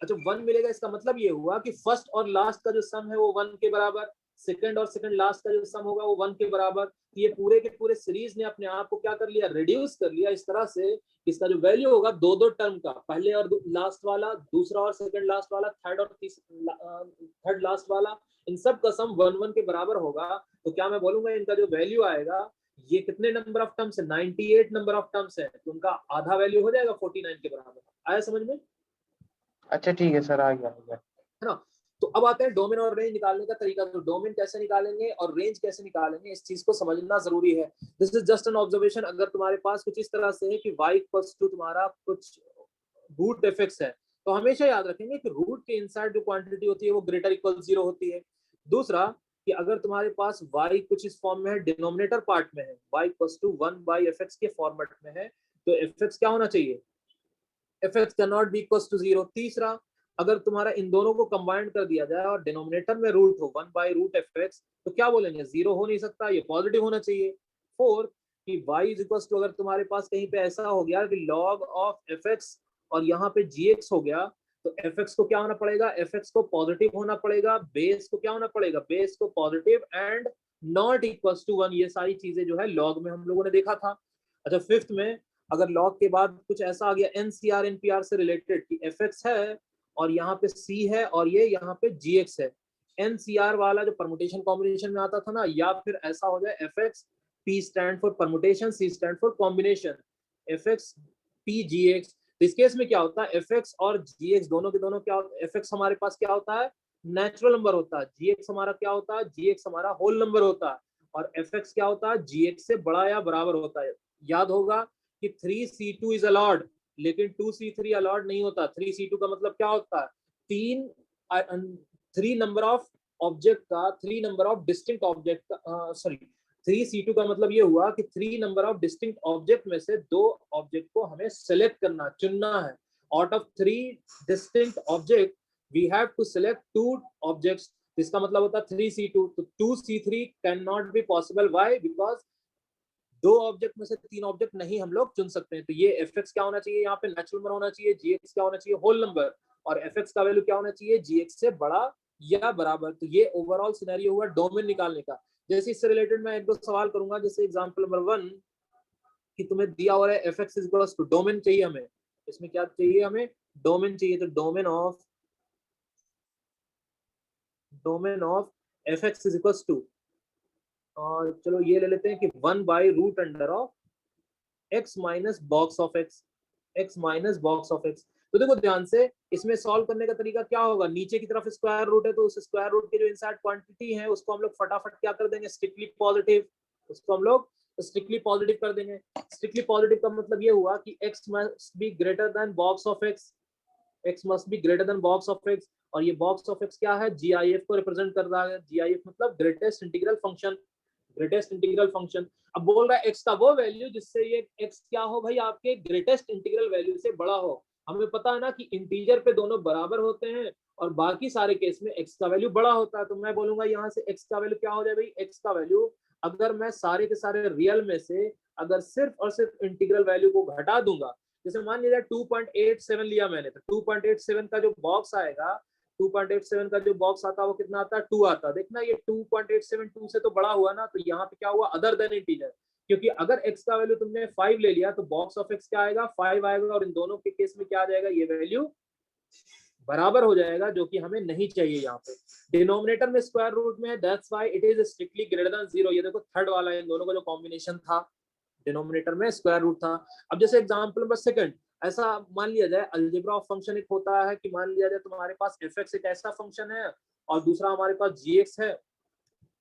अच्छा, 1 मिलेगा, इसका मतलब ये हुआ कि फर्स्ट और लास्ट का जो सम है वो 1 के बराबर, सेकंड और सेकंड लास्ट का जो सम होगा वो 1 के बराबर। ये पूरे के पूरे सीरीज ने अपने आप को क्या कर लिया? रिड्यूस कर लिया इस तरह से, इसका जो वैल्यू होगा दो दो टर्म का, पहले और लास्ट वाला, दूसरा और सेकंड लास्ट वाला, थर्ड और थर्ड लास्ट वाला, इन सब का सम 1 1 के बराबर होगा। तो क्या मैं बोलूंगा इनका जो वैल्यू आएगा, ये कितने नंबर ऑफ टर्म्स है? 98 नंबर ऑफ टर्म्स है, तो उनका आधा वैल्यू हो जाएगा 49 के बराबर। आया समझ में? अच्छा ठीक है सर, आ गया है ना। तो अब आते हैं डोमेन और रेंज निकालने का तरीका। तो डोमेन कैसे निकालेंगे और रेंज कैसे निकालेंगे, इस चीज को समझना जरूरी है। This is just an observation. अगर तुम्हारे पास कुछ इस तरह से है कि y इक्वल्स टू तुम्हारा कुछ रूट एफएक्स है, तो हमेशा याद रखेंगे कि रूट के इनसाइड जो क्वांटिटी होती है वो ग्रेटर इक्वल 0 होती है। दूसरा कि अगर तुम्हारे पास y कुछ इस फॉर्म में है, डिनोमिनेटर पार्ट में है, y इक्वल्स टू 1/fx के फॉर्मेट में है, तो fx क्या होना चाहिए? fx can not be equals to 0। तीसरा, अगर तुम्हारा इन दोनों को कंबाइंड कर दिया जाए और डिनोमिनेटर में रूट हो 1/√fx, तो क्या बोलेंगे, जीरो हो नहीं सकता, ये पॉजिटिव होना चाहिए। फोर्थ कि y इज इक्वल टू, अगर तुम्हारे पास कहीं पे ऐसा हो गया कि log ऑफ fx और यहाँ पे gx हो गया, तो fx को क्या होना पड़ेगा, fx को पॉजिटिव होना पड़ेगा, बेस को क्या होना पड़ेगा, बेस को positive, and not equal to 1। ये सारी चीजें जो है लॉग में हम लोगों ने देखा था। अच्छा, फिफ्थ में अगर लॉग के बाद कुछ ऐसा आ गया एनसीआर एनपीआर से रिलेटेड कि fx है और यहाँ पे c है और ये यहाँ पे gx है, एनसीआर वाला जो परमुटेशन कॉम्बिनेशन में आता था ना, या फिर ऐसा हो जाए fx, p stand for permutation, c stand for combination, fx p gx। तो इस केस में क्या होता है, fx और gx दोनों के दोनों क्या होता है, fx हमारे पास क्या होता है, नेचुरल नंबर होता है, gx हमारा क्या होता है, gx हमारा होल नंबर होता है, और fx क्या होता है, gx से बड़ा या बराबर होता है। याद होगा कि 3c2 इज अलॉड, लेकिन 2c3 अलॉड नहीं होता। 3c2 का मतलब क्या होता है, थ्री नंबर ऑफ ऑब्जेक्ट का, three number of distinct object का, सॉरी 3c2 का मतलब ये हुआ कि 3 नंबर ऑफ डिस्टिंक्ट ऑब्जेक्ट में से 2 ऑब्जेक्ट को हमें सेलेक्ट करना, चुनना है। Out of 3 distinct object we have to select 2 objects. इसका मतलब होता है 3c2, तो 2c3 can not be possible. Why? Because 2 object में से 3 ऑब्जेक्ट नहीं हम लोग चुन सकते हैं। तो ये fx क्या होना चाहिए, यहाँ पे नेचुरल नंबर होना चाहिए, gx क्या होना चाहिए, होल नंबर, और fx का वैल्यू क्या होना चाहिए, gx से बड़ा या बराबर। तो ये ओवरऑल सिनेरियो हुआ डोमेन निकालने का। जैसे इससे रिलेटेड मैं एक दो सवाल करूंगा, जैसे एग्जांपल नंबर 1 कि तुम्हें दिया हो रहा है fx is equal to, domain चाहिए हमें, इसमें क्या चाहिए, हमें डोमेन चाहिए। तो domain of fx is equal to, और चलो ये ले लेते हैं कि 1/√अंडर of x minus box of x, x minus box of x। तो देखो ध्यान से, इसमें सॉल्व करने का तरीका क्या होगा, नीचे की तरफ स्क्वायर रूट है, तो उस स्क्वायर रूट के जो इनसाइड क्वांटिटी है उसको हम लोग फटाफट क्या कर देंगे, स्ट्रिक्टली पॉजिटिव, उसको हम लोग स्ट्रिक्टली पॉजिटिव कर देंगे। स्ट्रिक्टली पॉजिटिव का मतलब ये हुआ कि x must be greater then box of x must be greater then box of x, और ये बॉक्स ऑफ x क्या है, GIF को रिप्रेजेंट कर रहा है। GIF मतलब greatest integral function, greatest integral function. अब बोल रहा है x का वो वैल्यू जिससे ये x क्या हो भाई, आपके ग्रेटेस्ट इंटीग्रल वैल्यू से बड़ा हो। हमें पता है ना कि इंटीजर पे दोनों बराबर होते हैं और बाकी सारे केस में x का वैल्यू बड़ा होता है। तो मैं बोलूंगा यहाँ से x का वैल्यू क्या हो जाए भाई, x का वैल्यू अगर मैं सारे के सारे रियल में से अगर सिर्फ और सिर्फ इंटीग्रल वैल्यू को घटा दूंगा, जैसे मान लीजिए 2.87 लिया मैंने, तो 2.87 का जो बॉक्स आएगा, 2.87 का जो बॉक्स आता है वो कितना आता है, 2 आता है। देखना ये 2.87 से तो बड़ा हुआ ना, तो यहाँ पे क्या हुआ, अदर देन इंटीजर, क्योंकि अगर x का वैल्यू तुमने 5 ले लिया तो बॉक्स ऑफ x क्या आएगा, 5 आएगा, और इन दोनों के केस में क्या आ जाएगा, ये वैल्यू बराबर हो जाएगा, जो कि हमें नहीं चाहिए। यहाँ पे डिनोमिनेटर में स्क्वायर रूट में है, that's why it is strictly greater than 0। ये देखो थर्ड वाला, इन दोनों का जो कॉम्बिनेशन था, डिनोमिनेटर में स्क्वायर रूट था। अब जैसे एग्जांपल नंबर सेकंड, ऐसा मान लिया जाए अलजेब्रा ऑफ फंक्शन एक होता है कि मान लिया जाए तुम्हारे पास fx एक ऐसा फंक्शन है और दूसरा हमारे पास gx है,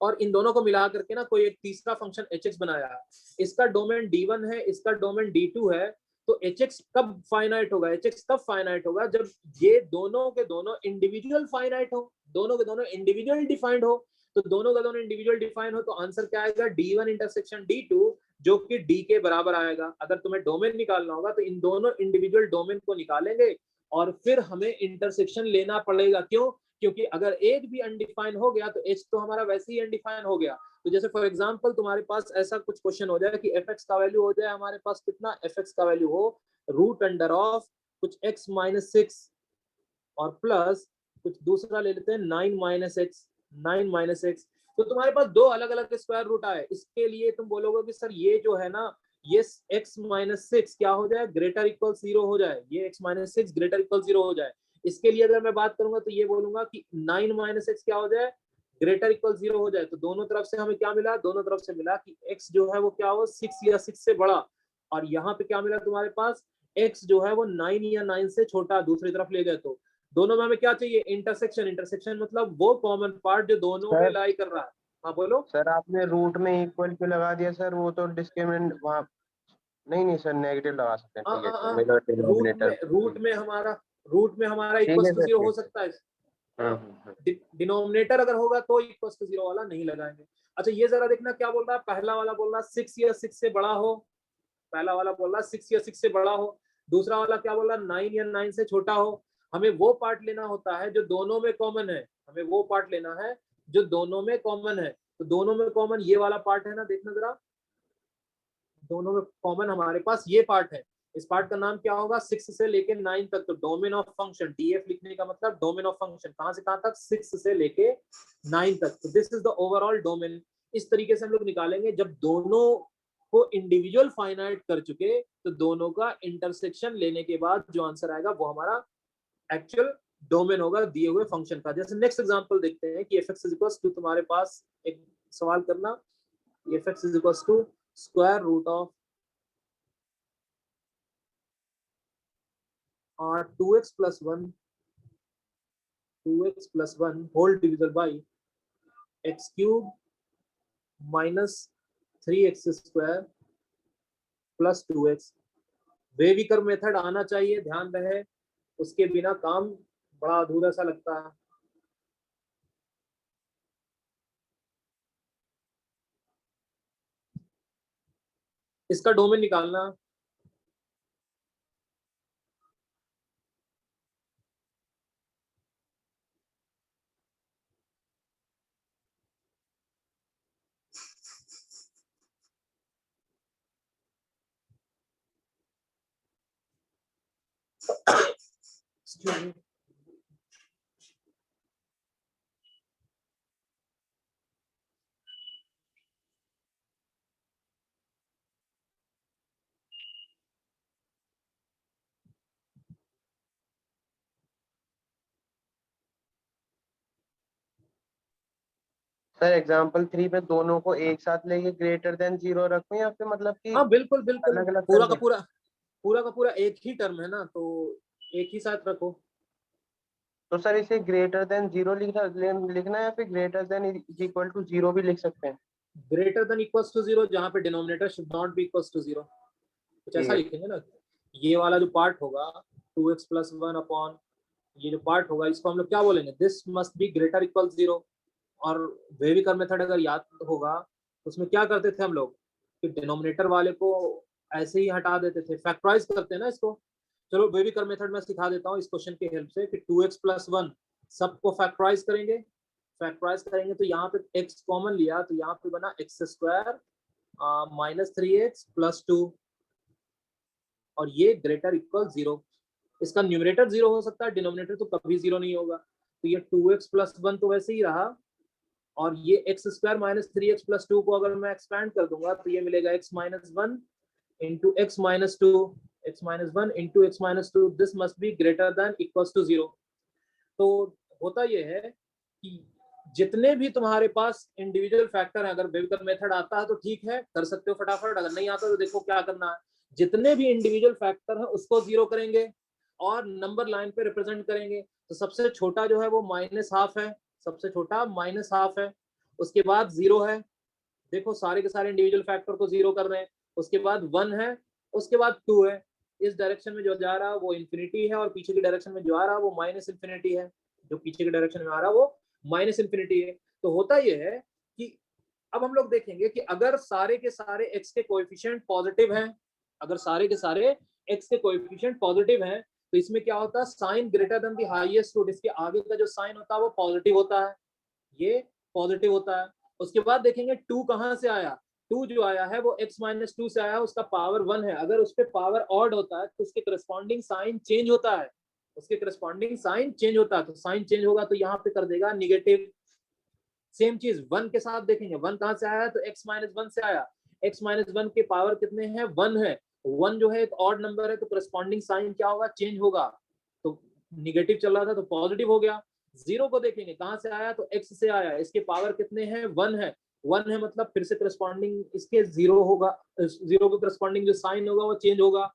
और इन दोनों को मिला करके ना कोई एक तीसरा फंक्शन hx बनाया है। इसका डोमेन d1 है, इसका डोमेन d2 है। तो hx कब फाइनाइट होगा, hx कब फाइनाइट होगा, जब ये दोनों के दोनों इंडिविजुअल फाइनाइट हो, दोनों के दोनों इंडिविजुअल डिफाइंड हो। तो दोनों का दोनों इंडिविजुअल डिफाइन हो तो आंसर क्या आएगा, d1 इंटरसेक्शन d2, जो कि d के बराबर आएगा। अगर तुम्हें डोमेन निकालना होगा तो इन दोनों इंडिविजुअल डोमेन को निकालेंगे और फिर हमें इंटरसेक्शन लेना पड़ेगा। क्यों? क्योंकि अगर एक भी अनडिफाइन हो गया तो h तो हमारा वैसे ही अनडिफाइन हो गया। तो जैसे फॉर एग्जांपल तुम्हारे पास ऐसा कुछ क्वेश्चन हो जाए कि fx का वैल्यू हो जाए हमारे पास कितना, fx का वैल्यू हो रूट अंडर ऑफ कुछ x माइनस 6 और प्लस कुछ दूसरा ले लेते हैं 9 माइनस एक्स। तो तुम्हारे पास दो अलग अलग स्क्वायर रूट आए, इसके लिए तुम बोलोगे कि सर ये जो है ना, ये x माइनस 6 क्या हो जाए, ग्रेटर इक्वल 0 हो जाए, ये x माइनस 6 ग्रेटर इक्वल 0 हो जाए। इसके लिए अगर मैं बात करूंगा तो ये बोलूंगा कि 9 माइनस एक्स क्या हो जाए, ग्रेटर इक्वल 0 हो जाए। तो दोनों तरफ से हमें क्या मिला, दोनों तरफ से मिला कि x जो है वो क्या हो, 6 या 6 से बड़ा, और यहाँ पे क्या मिला तुम्हारे पास, x जो है वो 9 या 9 से छोटा, दूसरी तरफ ले गए। तो दोनों में हमें क्या चाहिए, इंटरसेक्शन। इंटरसेक्शन मतलब वो कॉमन पार्ट जो दोनों में लाई कर रहा है। हाँ बोलो सर, आपने रूट में इक्वल क्यों लगा दिया सर, वो तो डिस्क्रिमिनेंट वहाँ, नहीं नहीं सर, नेगेटिव लगा सकते हैं, ठीक है, तो मेरा डिनोमिनेटर रूट में हमारा ठीक इक्वल है टू सर, 0 हो ठीक है। सकता है। हाँ हाँ, हाँ हाँ। डिनोमिनेटर अगर होगा तो इक्वल टू 0 वाला नहीं लगाएंगे। अच्छा ये जरा देखना क्या बोल रहा है, पहला वाला बोल रहा है 6 या 6 से बड़ा हो, पहला वाला बोल रहा है 6 या 6 से बड़ा हो, दूसरा वाला क्या बोल रहा है 9 या 9 से छोटा हो। हमें वो पार्ट लेना होता है जो दोनों में कॉमन है, हमें वो पार्ट लेना है जो दोनों में कॉमन है। तो दोनों में कॉमन ये वाला पार्ट है ना, देखना जरा, दोनों में कॉमन हमारे पास ये पार्ट है। इस पार्ट का नाम क्या होगा, 6 से लेके 9 तक। तो डोमेन ऑफ फंक्शन, डीएफ लिखने का मतलब डोमेन ऑफ फंक्शन, कहां से कहां तक, 6 से लेके 9 तक। तो this is the overall domain. इस तरीके से हम लोग निकालेंगे। जब दोनों को इंडिविजुअल फाइनाइट कर चुके तो दोनों का इंटरसेक्शन लेने के बाद जो आंसर आएगा वो हमारा एक्चुअल डोमेन होगा दिए हुए फंक्शन का। जैसे नेक्स्ट एग्जांपल देखते हैं कि F x is equal to, तुम्हारे पास एक सवाल करना, F x is equal to square root of 2x plus 1 whole divided by x cube minus 3x square plus 2x। Wavy curve method आना चाहिए, ध्यान रहे, उसके बिना काम बड़ा अधूरा सा लगता है। इसका डोमेन निकालना, सर एग्जाम्पल 3 में दोनों को एक साथ लेके ग्रेटर देन 0 रखूं या फिर मतलब कि हाँ बिल्कुल बिल्कुल, अलग अलग पूरा कर का पूरा, पूरा का पूरा एक ही टर्म है ना, तो एक ही साथ रखो। तो सर इसे ग्रेटर देन 0 लिखना या फिर greater than is equal to 0 भी लिख सकते हैं? ग्रेटर देन इक्वल्स टू 0, जहां पे denominator should not be equals to 0, कुछ ठीक ऐसा है। लिखेंगे ना। ये वाला जो पार्ट होगा 2x plus 1 अपॉन ये जो पार्ट होगा इसको हम लोग क्या बोलेंगे, this must be greater equal 0। और वेविकर मेथड अगर याद होगा तो उसमें क्या करते थे हम लोग कि डिनोमिनेटर वाले को ऐसे ही हटा देते थे, फैक्टराइज करते हैं ना इसको। चलो वेविकर मेथड में सिखा देता हूँ इस क्वेश्चन के हेल्प से कि 2x plus 1 सबको फैक्टराइज करेंगे। फैक्टराइज करेंगे तो यहाँ पे x कॉमन लिया तो यहाँ पे बना x square minus 3x plus 2 और ये ग्रेटर इक्वल 0। इसका न्यूमरेटर 0 हो सकता है, डिनोमिनेटर तो कभी 0 नहीं होगा। तो ये 2x प्लस 1 तो वैसे ही रहा, और ये x square minus 3x plus 2 को अगर मैं एक्सपैंड कर दूंगा तो ये मिलेगा x minus 1 into x minus 2, x minus 1 into x minus 2, this must be greater than equals to 0। तो होता ये है कि जितने भी तुम्हारे पास इंडिविजुअल फैक्टर है, अगर वेविकर मेथड आता है तो ठीक है कर सकते हो फटाफट, अगर नहीं आता तो देखो क्या करना है। जितने भी इंडिविजुअल फैक्टर है उसको 0 करेंगे और नंबर लाइन पे रिप्रेजेंट करेंगे। तो सबसे छोटा जो है वो माइनस हाफ है, सबसे छोटा माइनस हाफ है, उसके बाद 0 है, देखो सारे के सारे इंडिविजुअल फैक्टर को 0 कर रहे हैं, उसके बाद 1 है, उसके बाद 2 है। इस डायरेक्शन में जो जा रहा है वो इन्फिनिटी है और पीछे की डायरेक्शन में जो आ रहा है वो माइनस इन्फिनिटी है, जो पीछे की डायरेक्शन में आ रहा है वो माइनस इन्फिनिटी है। तो होता ये है कि अब हम लोग देखेंगे कि अगर सारे के सारे एक्स के कोएफिशिएंट पॉजिटिव हैं, अगर सारे के सारे एक्स के कोएफिशिएंट पॉजिटिव हैं तो इसमें क्या होता है, sign greater than the highest root, इसके आगे का जो साइन होता है वो पॉजिटिव होता है, ये पॉजिटिव होता है। उसके बाद देखेंगे 2 कहां से आया, 2 जो आया है वो x माइनस 2 से आया, उसका पावर 1 है, अगर उस पर पावर ऑड होता है तो उसके करस्पॉन्डिंग साइन चेंज होता है, उसके करस्पॉन्डिंग साइन चेंज होता है, तो साइन चेंज होगा तो यहाँ पे कर देगा निगेटिव। सेम चीज 1 के साथ देखेंगे, 1 कहां से आया तो x माइनस 1 से आया, x माइनस 1 के पावर कितने हैं, 1 है, 1 जो है एक ऑड नंबर है तो करस्पॉन्डिंग साइन क्या होगा, चेंज होगा, तो निगेटिव चल रहा था तो पॉजिटिव हो गया। 0 को देखेंगे कहां से आया तो x से आया, इसके पावर कितने हैं, 1 है, 1 है मतलब फिर से करस्पॉन्डिंग इसके 0 होगा, 0 के करस्पॉन्डिंग जो साइन होगा वो चेंज होगा।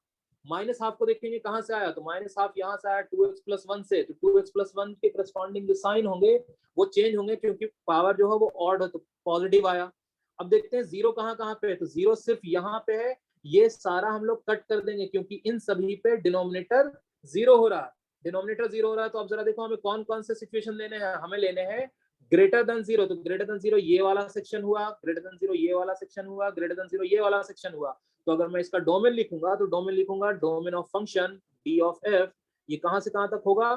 माइनस हाफ को देखेंगे कहां से आया तो माइनस हाफ यहाँ से आया 2x प्लस 1 से, तो 2x प्लस 1 के करस्पॉन्डिंग जो साइन होंगे वो चेंज होंगे क्योंकि पावर जो है वो ऑड है तो पॉजिटिव आया। अब देखते हैं 0 कहां कहां पे है, तो 0 सिर्फ यहाँ पे है, ये सारा हम लोग कट कर देंगे क्योंकि इन सभी पे डिनोमिनेटर 0 हो रहा है, डिनोमिनेटर 0 हो रहा है। तो अब जरा देखो हमें कौन कौन से सिचुएशन लेने हैं, हमें लेने हैं ग्रेटर देन 0, तो ग्रेटर देन 0 ये वाला सेक्शन हुआ, ग्रेटर देन 0 ये वाला सेक्शन हुआ, ग्रेटर देन 0 ये वाला सेक्शन हुआ। तो अगर मैं इसका डोमेन लिखूंगा तो डोमेन लिखूंगा domain of function d of f ये कहां से कहां तक होगा,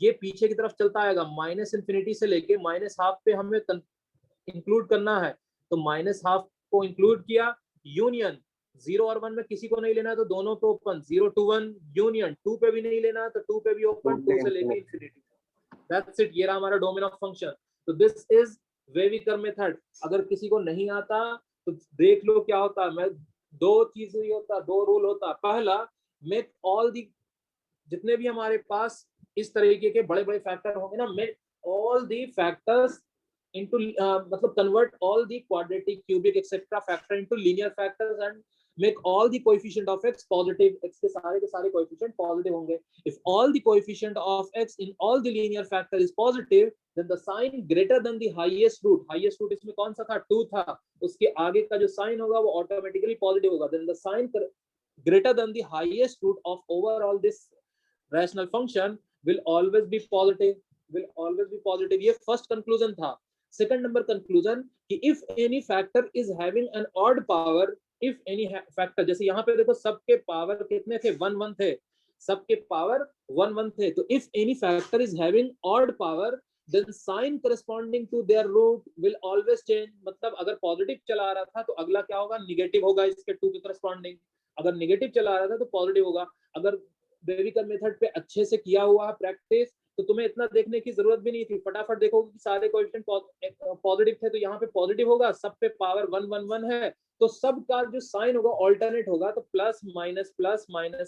ये पीछे की तरफ चलता आएगा, माइनस इन्फिनिटी से लेके माइनस हाफ पे हमें इंक्लूड करना है, तो माइनस हाफ को इंक्लूड किया, यूनियन 0 और 1 में किसी को नहीं लेना है तो दोनों पे ओपन, 0 to 1 यूनियन, 2 पे भी नहीं लेना है तो 2 पे भी ओपन, 2 से लेके इंफिनिटी। दैट्स इट, ये रहा हमारा डोमेन ऑफ फंक्शन। तो दिस इज वेविकर मेथड। अगर किसी को नहीं आता तो देख लो क्या होता है। मैं दो चीजें होता, दो रूल होता। पहला, मेक ऑल दी, जितने भी हमारे पास इस तरीके के बड़े बड़े फैक्टर होंगे ना, make all the factors into मतलब convert all the quadratic, cubic etc factor into linear factors and make all the coefficient of x positive। x के सारे coefficient positive होंगे। if all the coefficient of x in all the linear factor is positive, then the sign greater than the highest root, highest root इसमें कौन सा था, 2 था, उसके आगे का जो साइन होगा वो ऑटोमेटिकली पॉजिटिव होगा। then the sign greater than the highest root of overall this rational function will always be positive, will always be positive। ये फर्स्ट कंक्लूजन था। सेकंड नंबर कंक्लूजन कि if any factor is having an odd power, if any factor, जैसे यहाँ पे देखो सबके power कितने थे, 1 1 थे, सबके पावर 1 1 थे, तो if any factor is having odd power then sign corresponding to their root will always change। मतलब अगर पॉजिटिव चला रहा था तो अगला क्या होगा, निगेटिव होगा इसके 2 के करस्पॉन्डिंग। अगर निगेटिव चला रहा था तो पॉजिटिव होगा। अगर वेविकर मेथड पे अच्छे से किया हुआ है प्रैक्टिस तो तुम्हें इतना देखने की जरूरत भी नहीं थी, फटाफट देखोगे कि सारे कोएफिशिएंट पॉजिटिव थे तो यहाँ पे पॉजिटिव होगा, सब पे पावर 1 1 1 है तो सब का जो साइन होगा ऑल्टरनेट होगा, तो प्लस माइनस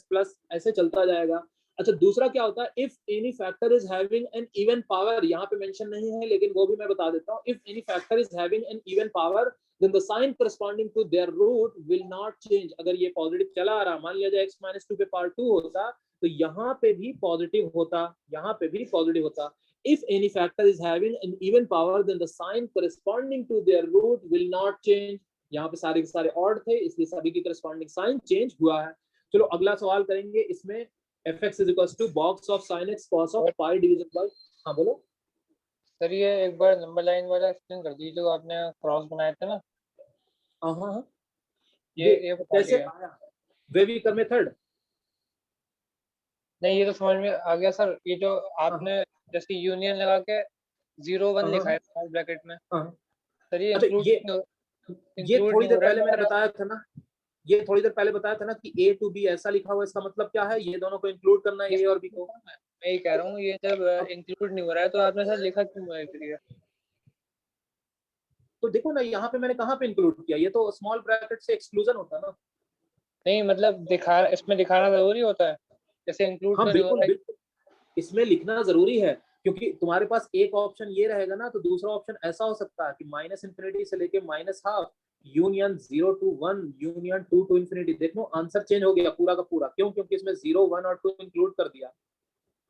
प्लस ऐसे चलता जाएगा। अच्छा, दूसरा क्या होता है, if any factor is having an even power, यहाँ पे मेंशन नहीं है लेकिन वो भी मैं बता देता हूँ। If any factor is having an even power then the sign corresponding to their root will not change। अगर ये पॉजिटिव चला आ रहा, मान लिया जाए x - 2 पे पावर 2 होता तो यहाँ पे भी पॉजिटिव होता, यहाँ पे भी पॉजिटिव होता। if any factor is having an even power then the sign corresponding to their root will not change। यहाँ पे सारे के सारे ऑड थे इसलिए सभी की करस्पॉन्डिंग साइन चेंज हुआ है। चलो अगला सवाल करेंगे। इसमें fx is equals to box of sin x cos of pi divided by, हाँ बोलो सर ये एक बार नंबर लाइन वाला एक्सप्लेन कर दीजिए जो आपने क्रॉस बनाए थे ना। हाँ ये बता कैसे दिया। आया वेविकर मेथड? नहीं ये तो समझ में आ गया सर। ये जो आपने जैसे यूनियन लगा के 0 1 लिखा है स्मॉल ब्रैकेट में, सर ये अच्छा ये थोड़ी देर पहले मैंने बताया था ना, ये थोड़ी देर पहले बताया था ना कि A to B ऐसा लिखा हुआ, इसका मतलब क्या है, ये दोनों को इंक्लूड करना है, A और B को। मैं ये कह रहा हूँ ये जब इंक्लूड नहीं हो रहा है तो आपने सर लिखा क्यों है फिर ये? तो देखो ना यहाँ पे मैंने कहाँ पे इंक्लूड किया, ये तो स्मॉल ब्रैकेट से एक्सक्लूजन होता है ना। नहीं मतलब इसमें दिखाना जरूरी होता है, जैसे इंक्लूड हाँ तो नहीं हो बिल्कुल रहा है। बिल्कुल, इसमें लिखना जरूरी है क्योंकि तुम्हारे पास एक ऑप्शन ये रहेगा ना तो दूसरा ऑप्शन ऐसा हो सकता है कि माइनस इंफिनिटी से लेके minus half, union 0 to 1, union 2 to infinity. देखो आंसर चेंज हो गया पूरा का पूरा, क्यों? क्योंकि इसमें 0 1 और 2 इंक्लूड कर दिया।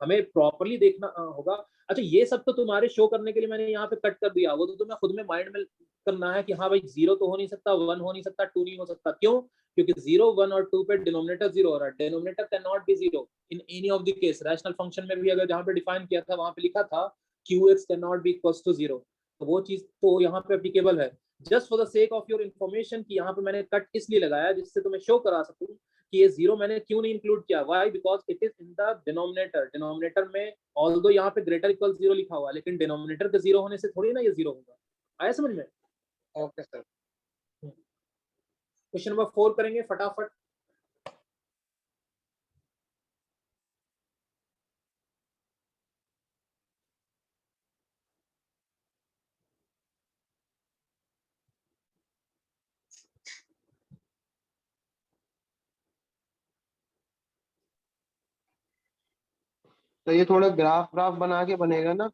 हमें प्रॉपर्ली देखना होगा। अच्छा ये सब तो तुम्हारे शो करने के लिए मैंने यहाँ पे कट कर दिया, वो तो तुम्हें खुद में माइंड में करना है कि हाँ भाई 0 तो हो नहीं सकता, 1 हो नहीं सकता, 2 नहीं हो सकता। क्यों? क्योंकि 0 1 और 2 पे डिनोमिनेटर 0 हो रहा है। Denominator can not B 0 in any of the case. Rational function में भी अगर जहाँ पे डिफाइन किया था वहां पे लिखा था qx can not be equals to 0, तो वो चीज तो यहाँ पे एप्लीकेबल है। Just for the sake of your information कि यहाँ पे मैंने कट इसलिए लगाया जिससे तुम्हें शो करा सकूं कि ये 0 मैंने क्यों नहीं इंक्लूड किया। Why? Because it is in the denominator. Denominator में ऑल्दो यहाँ पे ग्रेटर इक्वल 0 लिखा हुआ है लेकिन डिनोमिनेटर के 0 होने से थोड़ी ना ये 0 होगा। आया समझ में? Okay sir. क्वेश्चन नंबर 4 करेंगे फटाफट। तो ये थोड़ा ग्राफ बना के बनेगा ना?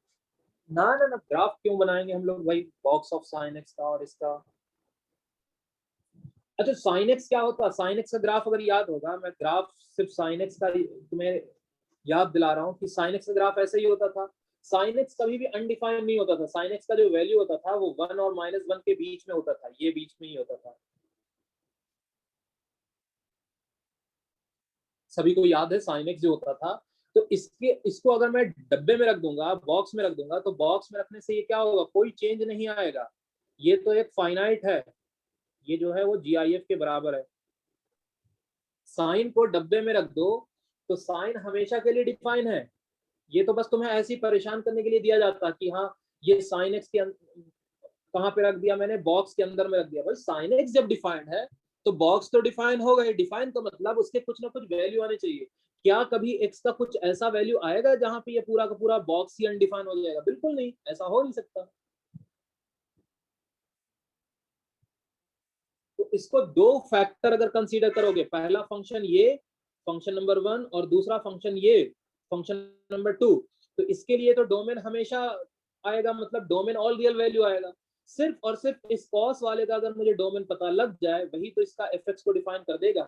ना ग्राफ क्यों बनाएंगे हम लोग भाई, बॉक्स ऑफ साइन एक्स का और इसका। अच्छा साइन एक्स क्या होता है? साइन एक्स का ग्राफ अगर याद होगा, मैं ग्राफ सिर्फ साइन एक्स का तुम्हें याद दिला रहा हूँ कि साइन एक्स का ग्राफ ऐसे ही होता था। साइन एक्स कभी भी अनडिफाइंड नहीं होता था। साइन एक्स का जो वैल्यू होता था वो 1 और -1 के बीच में होता था, ये बीच में ही होता था। सभी को याद है साइन एक्स जो होता था। तो इसको अगर मैं डब्बे में रख दूंगा, बॉक्स में रख दूंगा, तो बॉक्स में रखने से ये क्या होगा, कोई चेंज नहीं आएगा। ये तो एक फाइनाइट है, ये जो है वो GIF के बराबर है। साइन को डब्बे में रख दो तो साइन हमेशा के लिए डिफाइन है। ये तो बस तुम्हें ऐसे ही परेशान करने के लिए दिया जाता कि हाँ ये साइन एक्स के कहाँ पे रख दिया मैंने, बॉक्स के अंदर में रख दिया। भाई साइन एक्स जब डिफाइंड है तो बॉक्स तो डिफाइन होगा ही। डिफाइन तो मतलब उसके कुछ ना कुछ वैल्यू आने चाहिए। क्या कभी एक्स का कुछ ऐसा वैल्यू आएगा जहां पे ये पूरा का पूरा बॉक्स ही अनडिफाइन हो जाएगा? बिल्कुल नहीं, ऐसा हो नहीं सकता। तो इसको दो फैक्टर अगर कंसीडर करोगे, पहला फंक्शन ये फंक्शन नंबर 1 और दूसरा फंक्शन ये फंक्शन नंबर 2, तो इसके लिए तो डोमेन हमेशा आएगा, मतलब डोमेन ऑल रियल वैल्यू आएगा। सिर्फ और सिर्फ इस कॉस वाले का अगर मुझे डोमेन पता लग जाए वही तो इसका एफ को डिफाइन कर देगा,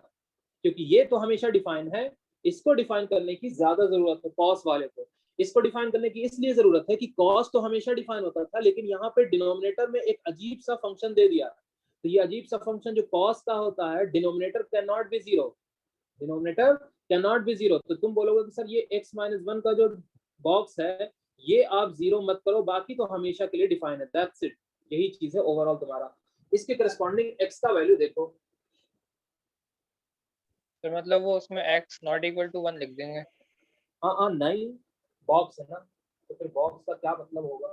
क्योंकि ये तो हमेशा डिफाइन है। इसको डिफाइन करने की ज्यादा जरूरत है कॉस वाले को। इसको डिफाइन करने की इसलिए जरूरत है कि कॉस तो हमेशा डिफाइन होता था, लेकिन यहाँ पे डिनोमिनेटर में एक अजीब सा फंक्शन दे दिया। तो ये अजीब सा फंक्शन जो कॉस का होता है, denominator can not B zero, denominator can not B zero. तो तुम बोलोगे कि सर ये x-1 का जो बॉक्स है ये आप जीरो मत करो, बाकी तो हमेशा के लिए डिफाइन है, दैट्स इट। यही चीज है ओवरऑल तुम्हारा। इसके करस्पॉन्डिंग x का वैल्यू देखो। तो मतलब वो उसमें x नॉट इक्वल टू 1 लिख देंगे। हाँ हाँ, नहीं बॉक्स है ना, तो फिर बॉक्स का क्या मतलब होगा?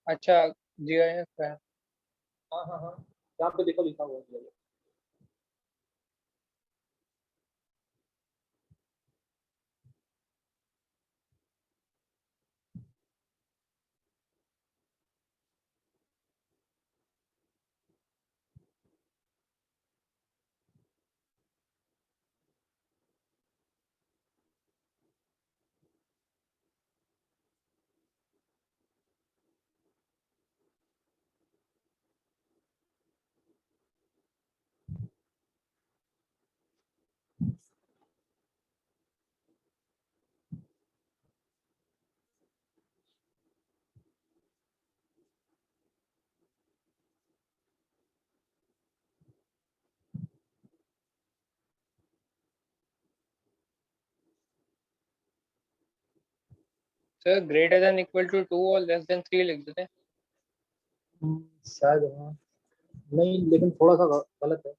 अच्छा GIF है। हाँ हाँ हाँ, यहाँ पे देखो लिखा हुआ है। Sir greater than equal to 2 और लेस देन 3 लिख देते हैं। शायद हाँ, नहीं लेकिन थोड़ा सा गलत है।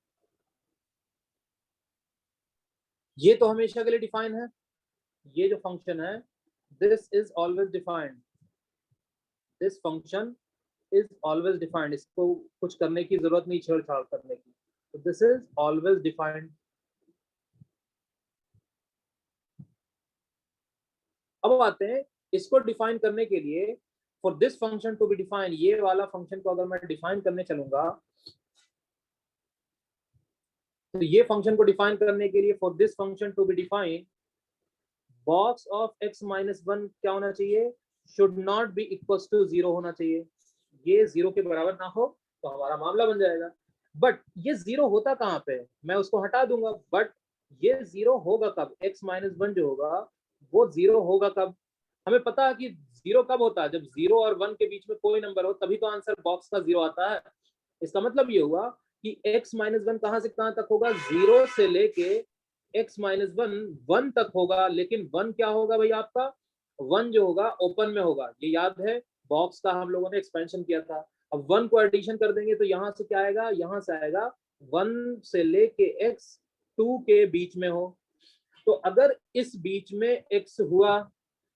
ये तो हमेशा के लिए डिफाइन है, ये जो फंक्शन है this is always defined, this function is always defined. इसको कुछ करने की जरूरत नहीं, छेड़छाड़ करने की। तो दिस इज ऑलवेज डिफाइंड। अब आते हैं इसको डिफाइन करने के लिए, for this function to be define, ये वाला फंक्शन को अगर मैं डिफाइन करने चलूंगा तो ये फंक्शन को डिफाइन करने के लिए for this function to be define, box of x-1 क्या होना चाहिए? Should not be equal to 0 होना चाहिए। ये 0 के बराबर ना हो तो हमारा मामला बन जाएगा। बट ये 0 होता कहाँ पे? मैं उसको हटा दूंगा, बट ये 0 होगा कब? x-1 जो होगा वो 0 होगा कब? हमें पता है कि 0 कब होता है, जब 0 और 1 के बीच में कोई नंबर हो, तभी तो आंसर बॉक्स का 0 आता है। इसका मतलब ये हुआ कि x-1 कहां से कहां तक होगा? 0 से लेके x-1 1 तक होगा। लेकिन 1 क्या होगा भाई आपका? 1 जो होगा ओपन में होगा, ये याद है, बॉक्स का हम लोगों ने एक्सपेंशन किया था। अब 1 को एडिशन कर देंगे तो यहाँ से क्या आएगा? यहाँ से आएगा 1 से लेके x2 के बीच में हो। तो अगर इस बीच में x हुआ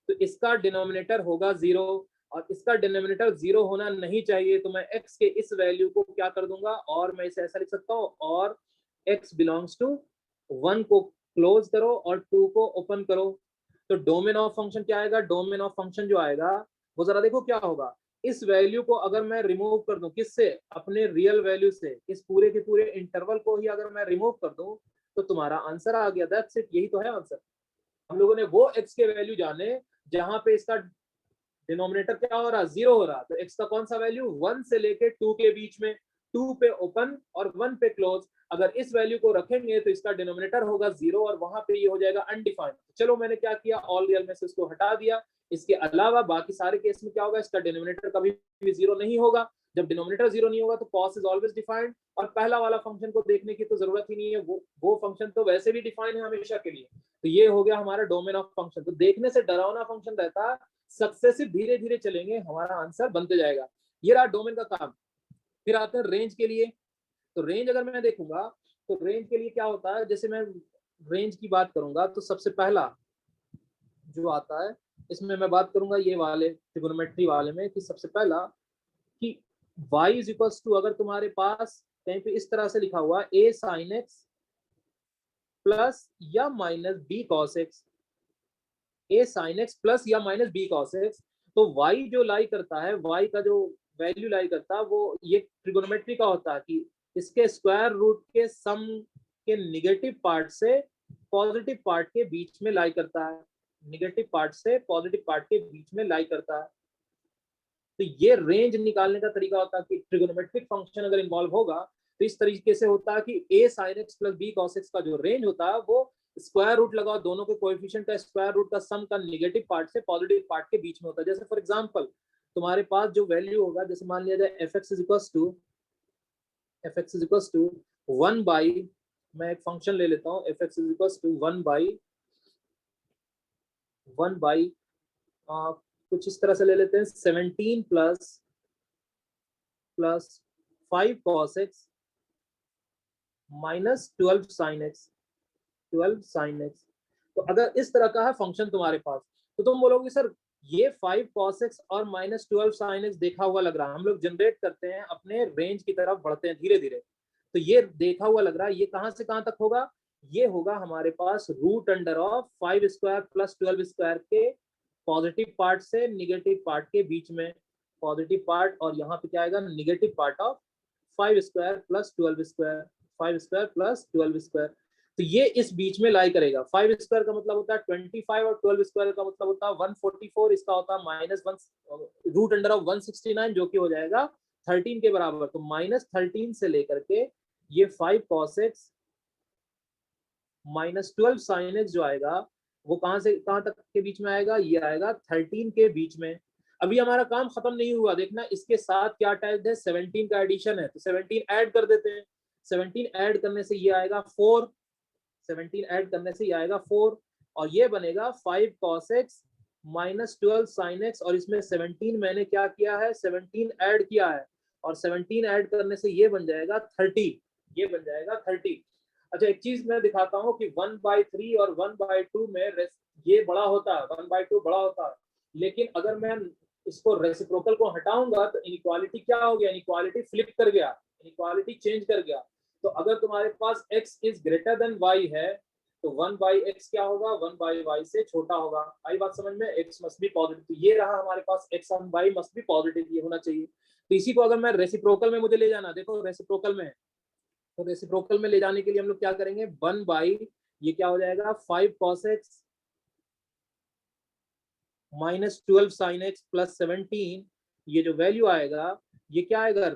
तो इसका डिनोमिनेटर होगा 0, और इसका डिनोमिनेटर 0 होना नहीं चाहिए। तो मैं x के इस वैल्यू को क्या कर दूंगा, और मैं इसे ऐसा लिख सकता हूँ, और x बिलोंग्स टू 1 को क्लोज करो और 2 को ओपन करो। तो डोमेन ऑफ फंक्शन क्या आएगा? डोमेन ऑफ फंक्शन जो आएगा वो जरा देखो क्या होगा। इस वैल्यू को अगर मैं रिमूव कर दूं, किससे? अपने रियल वैल्यू से। इस पूरे के पूरे इंटरवल को ही अगर मैं रिमूव कर दूं तो तुम्हारा आंसर आ गया, दैट्स इट। यही तो है आंसर। हम लोगों ने वो x के वैल्यू जाने जहां पे इसका डिनोमिनेटर क्या हो रहा? 0 हो रहा। तो x का कौन सा वैल्यू? 1 से लेके 2 के बीच में, 2 पे ओपन और 1 पे क्लोज। अगर इस वैल्यू को रखेंगे तो इसका डिनोमिनेटर होगा 0 और वहां पे ये हो जाएगा अनडिफाइंड। चलो मैंने क्या किया, ऑल रियल में से इसको हटा दिया। इसके अलावा बाकी सारे केस में क्या होगा? इसका डिनोमिनेटर कभी भी 0 नहीं होगा। जब डिनोमिनेटर 0 नहीं होगा तो कॉस इज ऑलवेज डिफाइंड। और पहला वाला फंक्शन को देखने की तो जरूरत ही नहीं है, वो फंक्शन तो वैसे भी डिफाइन है हमेशा के लिए। तो ये हो गया हमारा डोमेन ऑफ फंक्शन। तो देखने से डरावना फंक्शन रहता है, सक्सेसिव धीरे धीरे चलेंगे हमारा आंसर बनते जाएगा। ये रहा डोमेन का काम। फिर आते हैं रेंज के लिए। तो रेंज अगर मैं देखूंगा तो रेंज के लिए क्या होता है, जैसे मैं रेंज की बात करूंगा तो सबसे पहला जो आता है इसमें मैं बात करूंगा ये वाले ट्रिगोनोमेट्री वाले में कि सबसे पहला कि y इज इक्वल्स टू, अगर तुम्हारे पास कहीं पे इस तरह से लिखा हुआ a sin x प्लस या minus b cos x, a sin x plus या माइनस b cos x, तो y जो लाई करता है, y का जो वैल्यू लाई करता है वो ये ट्रिगोनोमेट्री का होता है कि इसके स्क्वायर रूट के सम के निगेटिव पार्ट से पॉजिटिव पार्ट के बीच में लाई करता है, निगेटिव पार्ट से पॉजिटिव पार्ट के बीच में लाई करता है। तो ये रेंज निकालने का तरीका होता है कि ट्रिगोनोमेट्रिक फंक्शन अगर इन्वॉल्व होगा तो इस तरीके से होता है कि a sin x plus b cos x का जो रेंज होता है वो स्क्वायर रूट लगाओ, दोनों के कोएफिशिएंट का स्क्वायर रूट का सम का निगेटिव पार्ट से पॉजिटिव पार्ट के बीच में होता है। जैसे फॉर एग्जांपल तुम्हारे पास जो वैल्यू होगा, जैसे मान लिया जाए fx is equals to 1 by, मैं एक फंक्शन ले लेता हूँ, fx is equals to 1 by कुछ इस तरह से ले लेते हैं 17 plus 5 cos x minus 12 sin x। तो अगर इस तरह का है फंक्शन तुम्हारे पास तो तुम बोलोगे सर ये 5 cos x और माइनस 12 sin x देखा हुआ लग रहा है, हम लोग जनरेट करते हैं अपने रेंज की तरफ बढ़ते हैं धीरे धीरे, तो ये देखा हुआ लग रहा है, ये कहां से कहां तक होगा, ये होगा हमारे पास root under of 5 square plus 12 square के पॉजिटिव पार्ट से निगेटिव पार्ट के बीच में, पॉजिटिव पार्ट और यहाँ पे क्या आएगा negative part of 5 square plus 12 square, 5 square plus 12 square, तो ये इस बीच में लाई करेगा। 5 स्क्वायर का मतलब होता है 25 और 12 स्क्वायर का मतलब होता है 144, इसका होता है माइनस रूट अंडर ऑफ 169 जो कि हो जाएगा 13 के बराबर। तो माइनस 13 से लेकर के ये 5 cos x minus 12 sin x जो आएगा वो कहां से कहां तक के बीच में आएगा, ये आएगा 13 के बीच में। अभी हमारा काम खत्म नहीं हुआ, देखना इसके साथ क्या अटैच्ड है, 17 का एडिशन है, तो 17 ऐड कर देते हैं, 17 ऐड करने से ये आएगा 4, 17 ऐड करने से ये आएगा 4 और ये बनेगा 5 cos x minus 12 sin x, और इसमें 17 मैंने क्या किया है 17 ऐड किया है और 17 ऐड करने से ये बन जाएगा 30, ये बन जाएगा 30। अच्छा एक चीज मैं दिखाता हूँ कि 1/3 और 1/2 में ये बड़ा होता है, 1/2 बड़ा होता है, लेकिन अगर मैं इसको रेसिप्रोकल को हटाऊंगा तो इनइक्वालिटी क्या हो गया, इनइक्वालिटी फ्लिप कर गया, इनइक्वालिटी चेंज कर गया। तो अगर तुम्हारे पास x is greater then y है तो 1/x क्या होगा, 1/y से छोटा होगा। आई बात समझ में, x मस्ट बी पॉजिटिव, तो ये रहा हमारे पास x on y must be positive, ये होना चाहिए। तो इसी को अगर मैं रेसिप्रोकल में मुझे ले जाना, देखो रेसिप्रोकल में, तो रेसिप्रोकल में ले जाने के लिए हम लोग क्या करेंगे 1 बाई ये क्या हो जाएगा 5 cos x minus 12 sin x plus 17, ये जो वैल्यू आएगा ये क्या आएगा,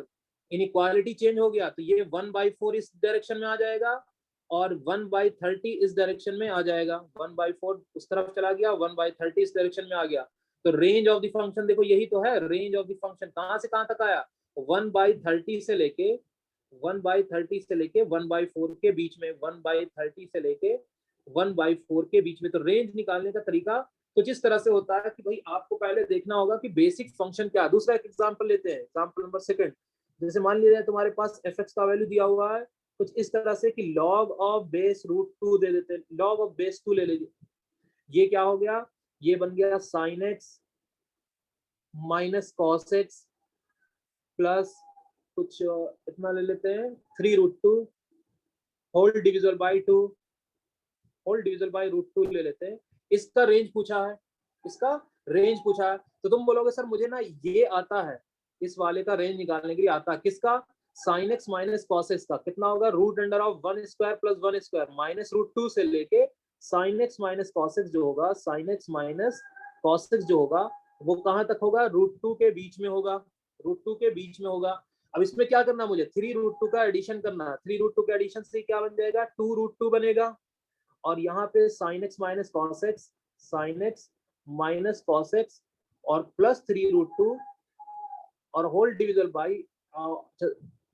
इनइक्वालिटी चेंज हो गया तो ये 1/4 इस डायरेक्शन में आ जाएगा और 1/30 इस डायरेक्शन में आ जाएगा, 1/4 उस तरफ चला गया, 1/30 इस डायरेक्शन में आ गया। तो रेंज ऑफ द फंक्शन देखो यही तो है, रेंज ऑफ द फंक्शन कहां से कहां तक आया, 1/30 से लेके 1/30 से लेके 1/4 के बीच में, 1/30 से लेके 1/4 के बीच में। तो रेंज निकालने का तरीका कुछ इस तरह से होता है कि भाई आपको पहले देखना होगा कि बेसिक फंक्शन क्या है। दूसरा एक एग्जांपल लेते हैं, एग्जांपल नंबर सेकंड, जैसे मान लीजिए तुम्हारे पास fx का वैल्यू दिया हुआ है कुछ इस तरह से कि log ऑफ बेस रूट 2 दे देते हैं, log ऑफ बेस 2 ले लीजिए, ये क्या हो गया, ये बन गया sin x minus cos x plus कुछ इतना ले लेते हैं 3√2 whole division by 2, whole division by √2 ले लेते हैं। इसका रेंज पूछा है, इसका रेंज पूछा है, तो तुम बोलोगे सर मुझे ना ये आता है, इस वाले का रेंज निकालने के लिए आता है, किसका, sin x minus cos x का, कितना होगा root under of 1 square plus 1 square minus √2 से लेके sin x minus cos x जो होगा, sin x minus cos x जो होगा वो कहां तक होगा, √2 के बीच में होगा, √2 के बीच में होगा। अब इसमें क्या करना मुझे 3√2 का एडिशन करना है, 3√2 के एडिशन से क्या बन जाएगा 2√2 बनेगा और यहाँ पे sin x minus cos x, sin x minus cos x और प्लस 3√2 और होल डिविजन बाई,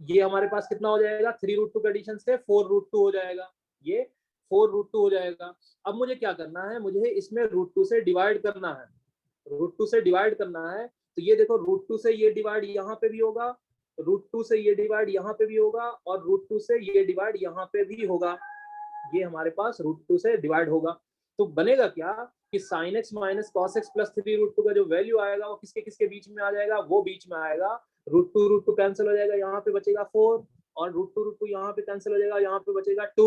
ये हमारे पास कितना हो जाएगा 3√2 के एडिशन से 4√2 हो जाएगा, ये 4√2 हो जाएगा। अब मुझे क्या करना है, मुझे इसमें √2 से डिवाइड करना है, √2 से डिवाइड करना है, तो ये देखो √2 से ये डिवाइड यहाँ पे भी होगा, √2 से ये डिवाइड यहाँ पे भी होगा और √2 से ये डिवाइड यहाँ पे भी होगा, ये हमारे पास √2 से डिवाइड होगा। तो बनेगा क्या कि sin x minus cos x plus 3√2 का जो वैल्यू आएगा वो किसके किसके बीच में आ जाएगा, वो बीच में आएगा। √2 कैंसिल हो जाएगा, यहाँ पे बचेगा 4 और √2 यहाँ पे कैंसिल हो जाएगा, यहाँ पे बचेगा 2।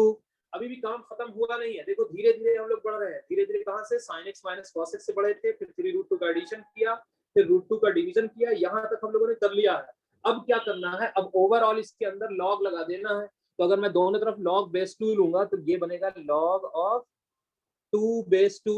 अभी भी काम खत्म हुआ नहीं है, देखो धीरे धीरे हम लोग बढ़ रहे हैं। धीरे धीरे कहाँ से, sin x minus cos x से बढ़े थे, फिर 3√2 का एडिशन किया, फिर √2 का डिवीजन किया, यहाँ तक हम लोगों ने कर लिया है। अब क्या करना है, अब ओवरऑल इसके अंदर लॉग लगा देना है। तो अगर मैं दोनों तरफ log बेस 2 लूंगा तो ये बनेगा log ऑफ 2 बेस 2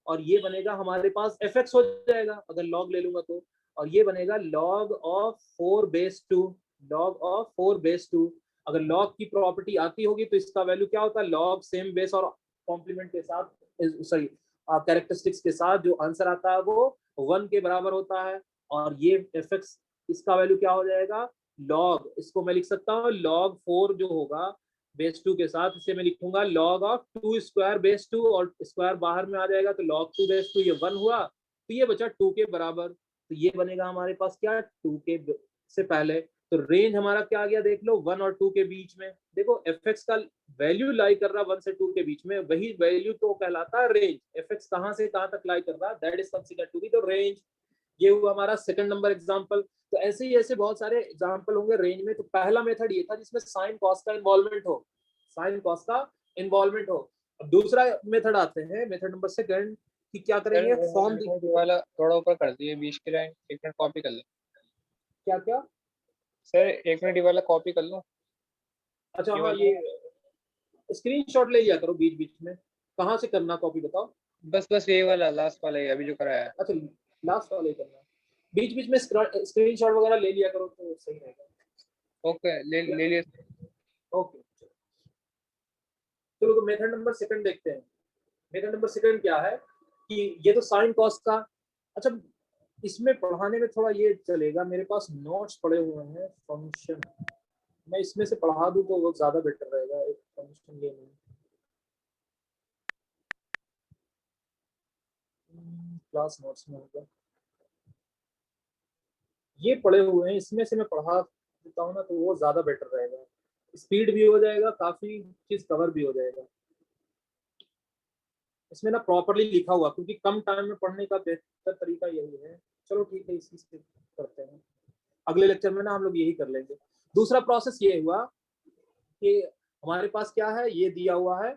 और ये बनेगा हमारे पास fx हो जाएगा अगर log ले लूंगा तो, और ये बनेगा log of 4 base 2, log of 4 base 2। अगर log की प्रॉपर्टी आती होगी तो इसका वैल्यू क्या होता है, log सेम बेस और कॉम्प्लीमेंट के साथ, सॉरी कैरेक्टरिस्टिक्स के साथ जो आंसर आता है वो 1 के बराबर होता है। और ये fx इसका वैल्यू क्या हो जाएगा, log, इसको मैं लिख सकता हूँ log 4 जो होगा बेस 2 के साथ, इसे मैं लिखूंगा log ऑफ 2 स्क्वायर बेस 2 और स्क्वायर बाहर में आ जाएगा तो log 2 बेस 2 ये 1 हुआ, तो ये बचा 2 के बराबर। तो ये बनेगा हमारे पास क्या, 2 के से पहले। तो रेंज हमारा क्या आ गया, देख लो 1 और 2 के बीच में। देखो fx का वैल्यू लाई कर रहा है 1 से 2 के बीच में, वही वैल्यू तो कहलाता है रेंज। fx कहाँ से कहाँ तक लाई कर रहा है, that is considered to be the range. ये हुआ हमारा सेकंड नंबर एग्जांपल। तो ऐसे ही ऐसे बहुत सारे एग्जांपल होंगे रेंज में। तो पहला मेथड ये था जिसमें साइन कॉस का इन्वॉल्वमेंट हो, साइन कॉस का इन्वॉल्वमेंट हो। अब दूसरा मेथड आते हैं, मेथड नंबर सेकंड, कि क्या करेंगे, फॉर्म वाला थोड़ा ऊपर कर दिए 20 की लाइन, 1 मिनट कॉपी कर ले। क्या क्या सर 1 मिनट ये वाला कॉपी कर लो। अच्छा हाँ, ये स्क्रीनशॉट ले लिया करो बीच बीच में। कहाँ से करना कॉपी बताओ। बस ये वाला लास्ट वाला ही अभी जो कराया है। अच्छा लास्ट वाले करना, बीच बीच में स्क्रीनशॉट वगैरह ले लिया करो तो सही रहेगा। ओके ले लिए। ओके चलो, तो मेथड नंबर सेकंड देखते हैं। मेथड नंबर सेकंड क्या है कि ये तो साइन कॉस का, अच्छा इसमें पढ़ाने में थोड़ा ये चलेगा, मेरे पास नोट्स पड़े हुए हैं फंक्शन, मैं इसमें से पढ़ा दूं तो वो ज्यादा बेटर रहेगा। एक फंक्शन ये नहीं, क्लास नोट्स में होगा, ये पड़े हुए हैं, इसमें से मैं पढ़ा देता हूँ ना तो वो ज्यादा बेटर रहेगा। स्पीड भी हो जाएगा, काफी चीज कवर भी हो जाएगा। इसमें ना प्रॉपरली लिखा हुआ, क्योंकि कम टाइम में पढ़ने का बेहतर तरीका यही है। चलो ठीक है, इसी से करते हैं, अगले लेक्चर में ना हम लोग यही कर लेंगे। दूसरा प्रोसेस ये हुआ कि हमारे पास क्या है, ये दिया हुआ है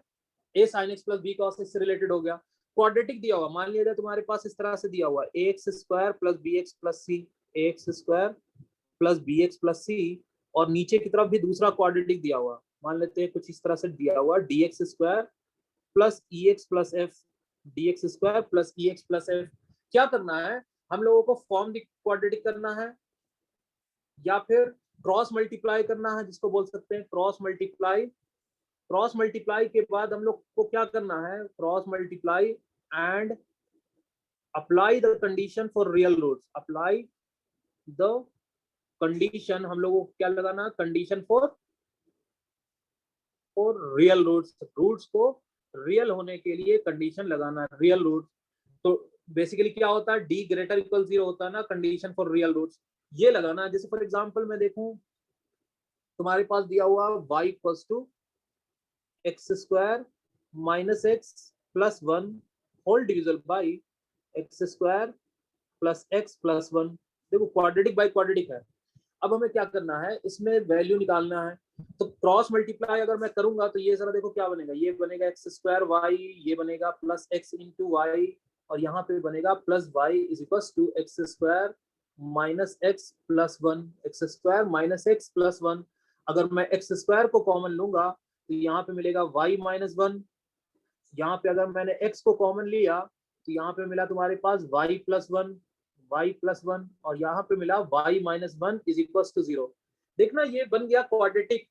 a sin x plus b cos x से रिलेटेड हो गया। क्वाड्रेटिक दिया हुआ, मान लिया जाए तुम्हारे पास इस तरह से दिया हुआ है ax square plus bx plus c, ax square plus bx plus c, और नीचे की तरफ भी दूसरा क्वाड्रेटिक दिया हुआ, मान लेते हैं कुछ इस तरह से दिया हुआ dx square plus ex plus f, dx square plus ex plus f। क्या करना है हम लोगों को, फॉर्म क्वाड्रेटिक करना है या फिर क्रॉस मल्टीप्लाई करना है, जिसको बोल सकते हैं क्रॉस मल्टीप्लाई। क्रॉस मल्टीप्लाई के बाद हम लोग को क्या करना है, cross multiply and apply the condition for real roots. Apply the condition, हम लोगों को क्या लगाना, condition for real roots. Roots को रियल होने के लिए कंडीशन लगाना, रियल रूट्स। तो बेसिकली क्या होता है, डी ग्रेटर इक्वल 0 होता है ना, कंडीशन फॉर रियल रूट्स ये लगाना। जैसे फॉर एग्जांपल मैं देखूं, तुम्हारे पास दिया हुआ y equals to x square minus x plus 1 whole division by x square plus x plus 1। देखो क्वाड्रेटिक बाई क्वाड्रेटिक है। अब हमें क्या करना है, इसमें वैल्यू निकालना है। तो क्रॉस मल्टीप्लाई अगर मैं करूंगा तो ये जरा देखो क्या बनेगा, ये बनेगा एक्स स्क्वायर वाई, ये बनेगा प्लस एक्स इंटू वाई, और यहाँ पे बनेगा plus y is equal to x square minus x plus 1, x square minus x plus 1। अगर मैं एक्स स्क्वायर को कॉमन लूंगा तो यहाँ पे मिलेगा वाई माइनस 1, यहाँ पे अगर मैंने एक्स को कॉमन लिया तो यहाँ पे मिला तुम्हारे पास वाई प्लस 1, y प्लस 1, और यहाँ पे मिला y minus 1 is equal to 0। देखना ये बन गया quadratic.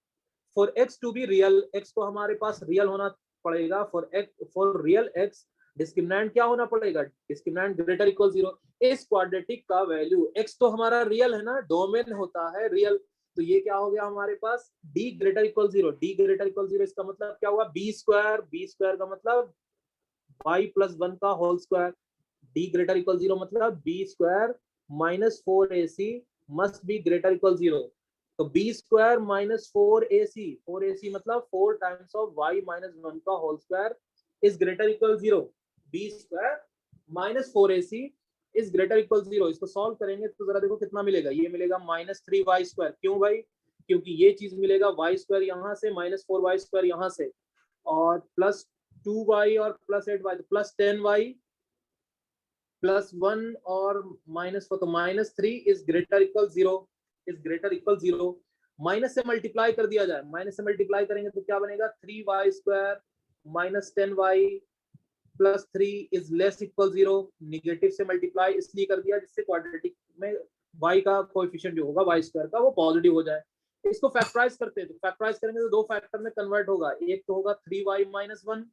For x to be real, x को हमारे पास रियल होना पड़ेगा। फॉर रियल x डिस्क्रिमिनेंट क्या होना पड़ेगा, डिस्क्रिमिनेंट ग्रेटर इक्वल 0। इस क्वाड्रेटिक का वैल्यू, x तो हमारा रियल है ना, डोमेन होता है रियल, तो ये क्या हो गया हमारे पास, d greater equal 0। d greater equal 0 इसका मतलब क्या हुआ, b स्क्वायर का मतलब y प्लस 1 का whole square. d greater equal 0 मतलब b स्क्वायर minus 4ac must be greater equal 0। तो B square minus 4ac, 4ac मतलब 4 टाइम्स ऑफ y माइनस 1 का whole square is greater equal 0। B square minus 4ac is greater equal 0। इसको solve करेंगे तो जरा देखो कितना मिलेगा। ये मिलेगा माइनस 3y स्क्वायर। क्यों भाई? क्योंकि ये चीज मिलेगा y स्क्वायर यहाँ से माइनस 4y स्क्वायर यहाँ से और प्लस 2y और प्लस 8y, तो प्लस 10y प्लस 1 और माइनस 4, तो minus 3 is greater equal 0, is greater equal 0। Minus से मल्टीप्लाई कर दिया जाए, माइनस से मल्टीप्लाई करेंगे तो क्या बनेगा 3y square minus 10y plus 3 is less equal 0। Negative से मल्टीप्लाई इसलिए कर दिया जिससे क्वाड्रेटिक में y का कोएफिशिएंट जो होगा y स्क्वायर का वो पॉजिटिव हो जाए। इसको फैक्टराइज करते हैं, तो फैक्टराइज करेंगे तो दो फैक्टर में कन्वर्ट होगा। एक तो होगा 3y माइनस 1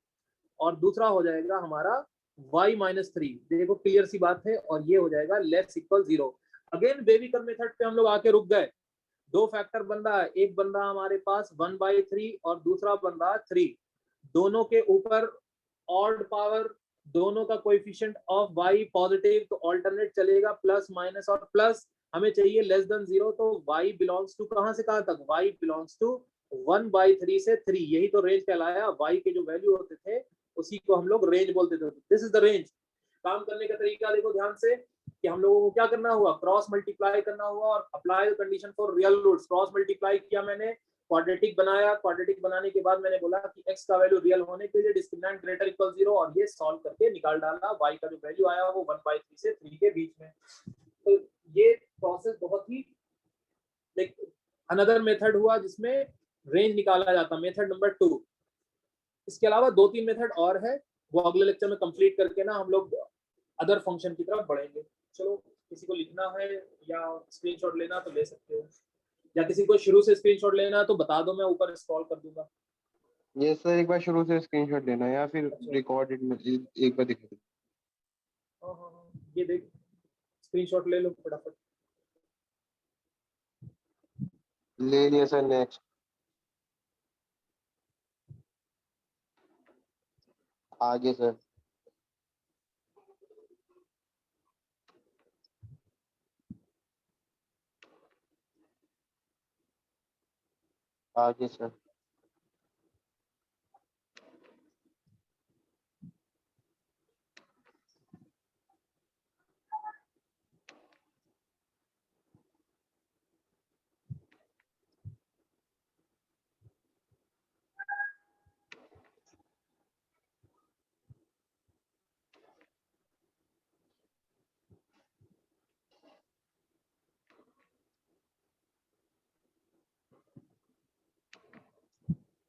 और दूसरा हो जाएगा हमारा y माइनस 3। देखो क्लियर सी बात है, और ये हो जाएगा लेस इक्वल 0। अगेन बेबीकर मेथड पे हम लोग आके रुक गए। दो फैक्टर बन रहा है, एक बन रहा हमारे पास 1/3 और दूसरा बन रहा 3। दोनों के ऊपर ऑड पावर, दोनों का कोएफिशिएंट ऑफ y पॉजिटिव, तो ऑल्टरनेट चलेगा प्लस माइनस और प्लस। हमें चाहिए लेस देन 0, तो y बिलोंग्स टू कहां से कहां तक? y बिलोंग्स टू 1/3 से 3। यही तो रेंज कहलाया। y के जो वैल्यू होते थे उसी को हम लोग रेंज बोलते थे। This is the range. काम करने का तरीका देखो ध्यान से कि हम लोगों को क्या करना हुआ, क्रॉस मल्टीप्लाई करना हुआ और apply the condition for real roots. Cross multiply किया मैंने, क्वाड्रेटिक बनाया, क्वाड्रेटिक बनाने के बाद मैंने बोला कि x का वैल्यू रियल होने के लिए डिस्क्रिमिनेंट ग्रेटर इक्वल 0, और ये सॉल्व करके निकाल डाला। y का जो वैल्यू आया वो 1/3 से 3 के बीच में। तो ये प्रोसेस बहुत ही अनदर मेथड हुआ जिसमें रेंज निकाला जाता, मेथड नंबर 2। इसके अलावा 2-3 मेथड और है, वो अगले लेक्चर में कंप्लीट करके ना हम लोग अदर फंक्शन की तरफ बढ़ेंगे। चलो, किसी को लिखना है या स्क्रीनशॉट लेना तो ले सकते हो, या किसी को शुरू से स्क्रीनशॉट लेना है तो बता दो, मैं ऊपर स्क्रॉल कर दूंगा। ये सर एक बार शुरू से स्क्रीनशॉट लेना है या फिर रिकॉर्डेड में एक बार दिखा दो। हाँ, ये देख, स्क्रीनशॉट ले लो फटाफट। ले लिया सर। नेक्स्ट आगे सर। आगे सर।